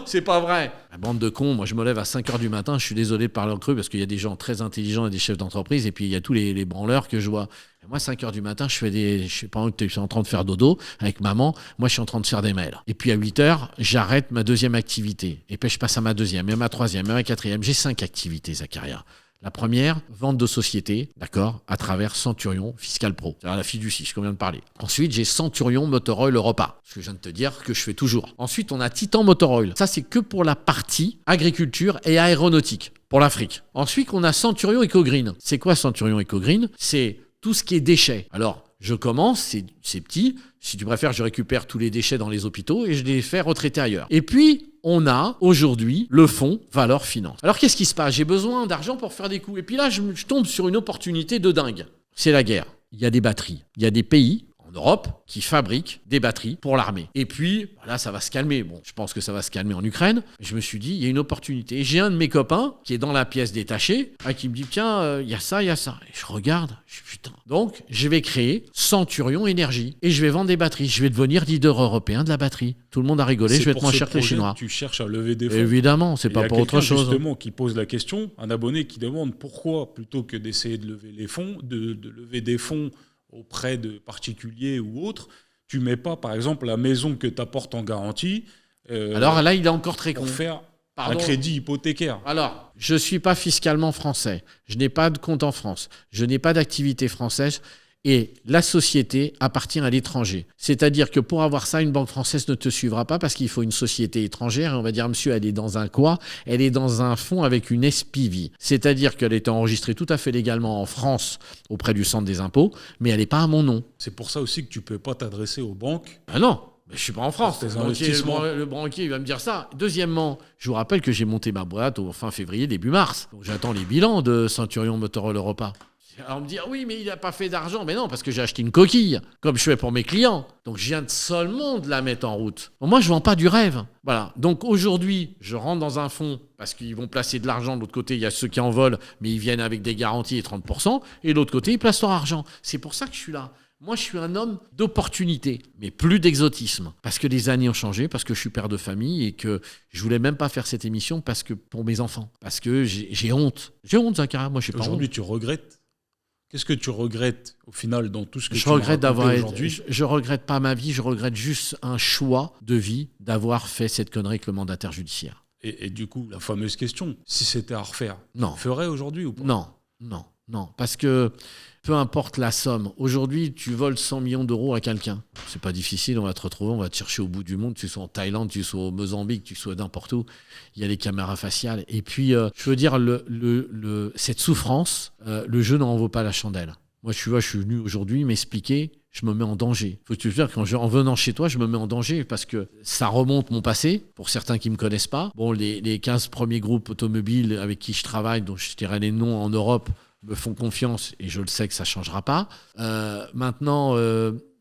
c'est pas vrai. La bande de cons, moi je me lève à 5h du matin, je suis désolé de parler en creux parce qu'il y a des gens très intelligents et des chefs d'entreprise et puis il y a tous les branleurs que je vois. Et moi, 5h du matin, je suis pas en train de faire dodo avec maman. Moi, je suis en train de faire des mails. Et puis à 8h, j'arrête ma deuxième activité. Et puis je passe à ma deuxième, et à ma troisième, et à ma quatrième. J'ai 5 activités, Zakaria. La première, vente de société, d'accord, à travers Centurion Fiscal Pro. C'est-à-dire la fiducie, je viens de parler. Ensuite, j'ai Centurion Motor Oil Repas, ce que je viens de te dire que je fais toujours. Ensuite, on a Titan Motor Oil. Ça, c'est que pour la partie agriculture et aéronautique, pour l'Afrique. Ensuite, on a Centurion EcoGreen. C'est quoi Centurion EcoGreen? C'est tout ce qui est déchets. Alors, je commence, c'est petit. Si tu préfères, je récupère tous les déchets dans les hôpitaux et je les fais retraiter ailleurs. Et puis, on a aujourd'hui le fonds Valeur Finance. Alors, qu'est-ce qui se passe? J'ai besoin d'argent pour faire des coups. Et puis là, je tombe sur une opportunité de dingue. C'est la guerre. Il y a des batteries. Il y a des pays en Europe qui fabriquent des batteries pour l'armée. Et puis, là, ça va se calmer. Bon, je pense que ça va se calmer en Ukraine. Je me suis dit, il y a une opportunité. Et j'ai un de mes copains qui est dans la pièce détachée, qui me dit, tiens, il y a ça, il y a ça. Et je regarde, je suis putain. Donc, je vais créer Centurion Énergie. Et je vais vendre des batteries. Je vais devenir leader européen de la batterie. Tout le monde a rigolé, je vais être moins cher que les Chinois. Tu cherches à lever des fonds. Évidemment, c'est pas pour autre chose. Justement, qui pose la question, un abonné qui demande pourquoi, plutôt que d'essayer de lever les fonds, de lever des fonds auprès de particuliers ou autres, tu mets pas, par exemple, la maison que tu apportes en garantie. Alors là, il est encore très con. Pour faire Un crédit hypothécaire. Alors, je ne suis pas fiscalement français. Je n'ai pas de compte en France. Je n'ai pas d'activité française. Et la société appartient à l'étranger. C'est-à-dire que pour avoir ça, une banque française ne te suivra pas parce qu'il faut une société étrangère. Et on va dire, monsieur, elle est dans un quoi ? Elle est dans un fonds avec une SPV. C'est-à-dire qu'elle est enregistrée tout à fait légalement en France auprès du centre des impôts, mais elle n'est pas à mon nom. C'est pour ça aussi que tu ne peux pas t'adresser aux banques. Ah non, mais je ne suis pas en France. Tes investissements. Le banquier, il va me dire ça. Deuxièmement, je vous rappelle que j'ai monté ma boîte au fin février, début mars. Donc j'attends les bilans de Centurion Motorola Europa. Alors on me dit, oui, mais il n'a pas fait d'argent. Mais non, parce que j'ai acheté une coquille, comme je fais pour mes clients. Donc je viens seulement de la mettre en route. Bon, moi, je ne vends pas du rêve. Voilà. Donc aujourd'hui, je rentre dans un fonds parce qu'ils vont placer de l'argent. De l'autre côté, il y a ceux qui en volent, mais ils viennent avec des garanties et 30%. Et de l'autre côté, ils placent leur argent. C'est pour ça que je suis là. Moi, je suis un homme d'opportunité, mais plus d'exotisme. Parce que les années ont changé, parce que je suis père de famille et que je voulais même pas faire cette émission parce que pour mes enfants. Parce que j'ai honte. J'ai honte, Zakaria. Moi, je suis pas honte. Aujourd'hui, tu regrettes ? Qu'est-ce que tu regrettes au final dans tout ce que tu regrette d'avoir aujourd'hui ? Je regrette pas ma vie, je regrette juste un choix de vie d'avoir fait cette connerie avec le mandataire judiciaire. Et du coup, la fameuse question, si c'était à refaire, non. Tu ferais aujourd'hui ou pas ? Non. Parce que peu importe la somme, aujourd'hui, tu voles 100 millions d'euros à quelqu'un. C'est pas difficile, on va te retrouver, on va te chercher au bout du monde, tu sois en Thaïlande, tu sois au Mozambique, tu sois n'importe où. Il y a les caméras faciales. Et puis, je veux dire, cette souffrance, le jeu n'en vaut pas la chandelle. Moi, je suis venu aujourd'hui m'expliquer, je me mets en danger. Faut que tu te dire, en venant chez toi, je me mets en danger parce que ça remonte mon passé, pour certains qui ne me connaissent pas. Bon, les 15 premiers groupes automobiles avec qui je travaille, dont je dirais les noms en Europe, me font confiance et je le sais que ça ne changera pas. Maintenant,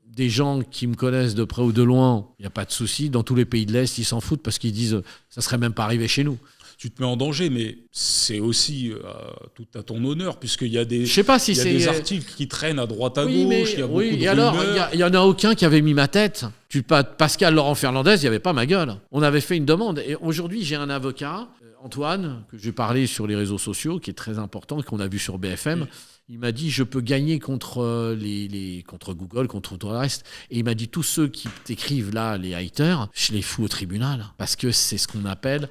des gens qui me connaissent de près ou de loin, il n'y a pas de souci. Dans tous les pays de l'Est, ils s'en foutent parce qu'ils disent ça ne serait même pas arrivé chez nous. Tu te mets en danger, mais c'est aussi tout à ton honneur, puisqu'il y a des, je sais pas si il y a des articles qui traînent à droite à gauche, il y a beaucoup de et alors, rumeurs. Il n'y en a aucun qui avait mis ma tête. Pascal Laurent Fernandez, il n'y avait pas ma gueule. On avait fait une demande. Et aujourd'hui, j'ai un avocat, Antoine, que j'ai parlé sur les réseaux sociaux, qui est très important, qu'on a vu sur BFM. Oui. Il m'a dit, je peux gagner contre contre Google, contre tout le reste. Et il m'a dit, tous ceux qui t'écrivent là, les haters, je les fous au tribunal. Parce que c'est ce qu'on appelle...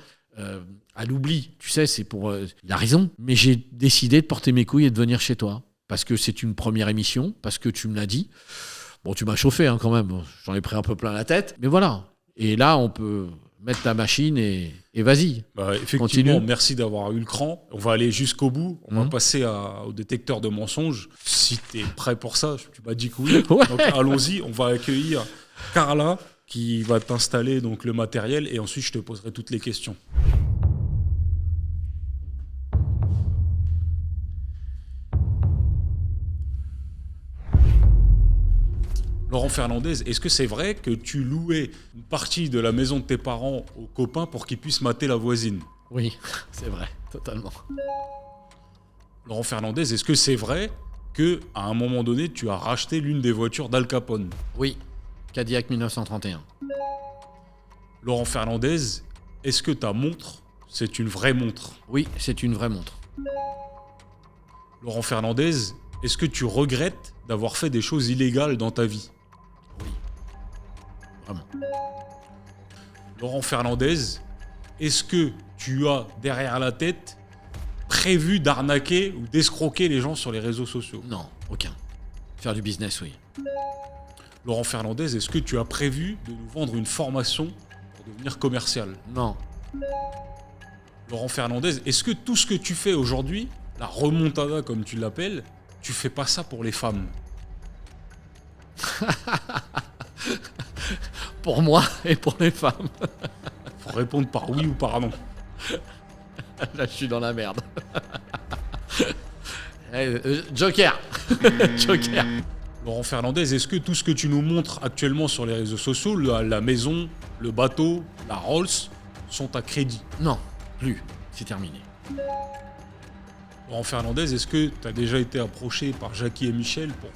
à l'oubli, tu sais, c'est pour... il a raison, mais j'ai décidé de porter mes couilles et de venir chez toi, parce que c'est une première émission, parce que tu me l'as dit. Bon, tu m'as chauffé quand même, j'en ai pris un peu plein la tête, mais voilà. Et là, on peut mettre ta machine et vas-y. Effectivement, continue. Merci d'avoir eu le cran. On va aller jusqu'au bout, on va passer au détecteur de mensonges. Si tu es prêt pour ça, tu m'as dit que oui. Ouais. Donc allons-y, on va accueillir Carla, qui va t'installer donc le matériel et ensuite je te poserai toutes les questions. Laurent Fernandez, est-ce que c'est vrai que tu louais une partie de la maison de tes parents aux copains pour qu'ils puissent mater la voisine ? Oui, c'est vrai, totalement. Laurent Fernandez, est-ce que c'est vrai qu'à un moment donné, tu as racheté l'une des voitures d'Al Capone ? Oui. Cadillac 1931. Laurent Fernandez, est-ce que ta montre, c'est une vraie montre ? Oui, c'est une vraie montre. Laurent Fernandez, est-ce que tu regrettes d'avoir fait des choses illégales dans ta vie ? Oui. Vraiment. Laurent Fernandez, est-ce que tu as derrière la tête prévu d'arnaquer ou d'escroquer les gens sur les réseaux sociaux ? Non, aucun. Faire du business, oui. Laurent Fernandez, est-ce que tu as prévu de nous vendre une formation pour devenir commercial ? Non. Laurent Fernandez, est-ce que tout ce que tu fais aujourd'hui, la remontada comme tu l'appelles, tu fais pas ça pour les femmes ? Pour moi et pour les femmes. Faut répondre par oui ou par non. Là, je suis dans la merde. Joker. Joker. Laurent Fernandez, est-ce que tout ce que tu nous montres actuellement sur les réseaux sociaux, la maison, le bateau, la Rolls, sont à crédit ? Non, plus. C'est terminé. Laurent Fernandez, est-ce que tu as déjà été approché par Jackie et Michel pour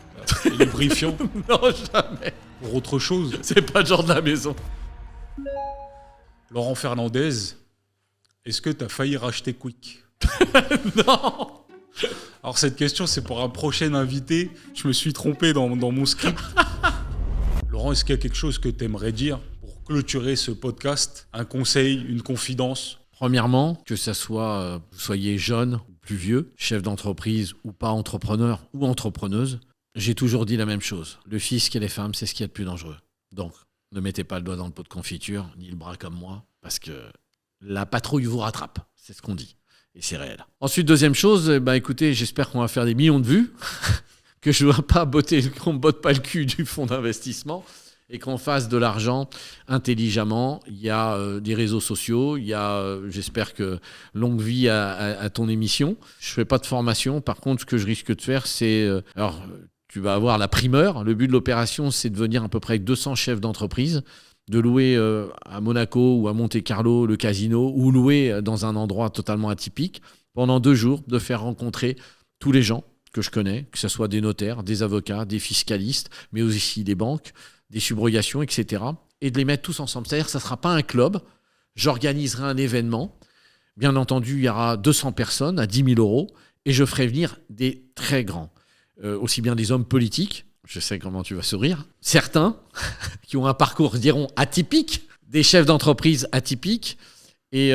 les lubrifiants ? Non, jamais. Pour autre chose ? C'est pas le genre de la maison. Laurent Fernandez, est-ce que tu as failli racheter Quick ? Non. Alors cette question, c'est pour un prochain invité. Je me suis trompé dans mon script. Laurent, est-ce qu'il y a quelque chose que tu aimerais dire pour clôturer ce podcast ? Un conseil, une confidence ? Premièrement, que ça soit, vous soyez jeune ou plus vieux, chef d'entreprise ou pas entrepreneur ou entrepreneuse, j'ai toujours dit la même chose. Le fisc et les femmes, c'est ce qu'il y a de plus dangereux. Donc, ne mettez pas le doigt dans le pot de confiture, ni le bras comme moi, parce que la patrouille vous rattrape. C'est ce qu'on dit. Et c'est réel. Ensuite, deuxième chose, écoutez, j'espère qu'on va faire des millions de vues, que je ne dois pas qu'on ne botte pas le cul du fonds d'investissement et qu'on fasse de l'argent intelligemment. Il y a des réseaux sociaux, il y a, j'espère que longue vie à ton émission. Je ne fais pas de formation. Par contre, ce que je risque de faire, c'est... tu vas avoir la primeur. Le but de l'opération, c'est de venir à peu près avec 200 chefs d'entreprise, de louer à Monaco ou à Monte-Carlo le casino, ou louer dans un endroit totalement atypique, pendant 2 jours, de faire rencontrer tous les gens que je connais, que ce soit des notaires, des avocats, des fiscalistes, mais aussi des banques, des subrogations, etc. Et de les mettre tous ensemble. C'est-à-dire que ça ne sera pas un club. J'organiserai un événement. Bien entendu, il y aura 200 personnes à 10 000 € et je ferai venir des très grands. Aussi bien des hommes politiques, je sais comment tu vas sourire, certains qui ont un parcours, diront, atypique, des chefs d'entreprise atypiques, et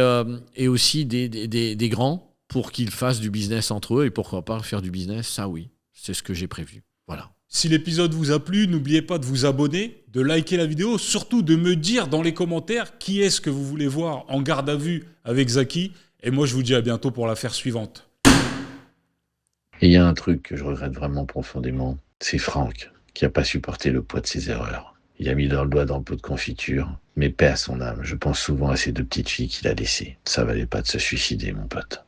aussi des grands pour qu'ils fassent du business entre eux, et pourquoi pas faire du business, ça oui, c'est ce que j'ai prévu. Voilà. Si l'épisode vous a plu, n'oubliez pas de vous abonner, de liker la vidéo, surtout de me dire dans les commentaires qui est-ce que vous voulez voir en garde à vue avec Zaki, et moi je vous dis à bientôt pour l'affaire suivante. Et il y a un truc que je regrette vraiment profondément, c'est Franck, qui n'a pas supporté le poids de ses erreurs. Il a mis le doigt dans le pot de confiture, mais paix à son âme. Je pense souvent à ces 2 petites filles qu'il a laissées. Ça valait pas de se suicider, mon pote.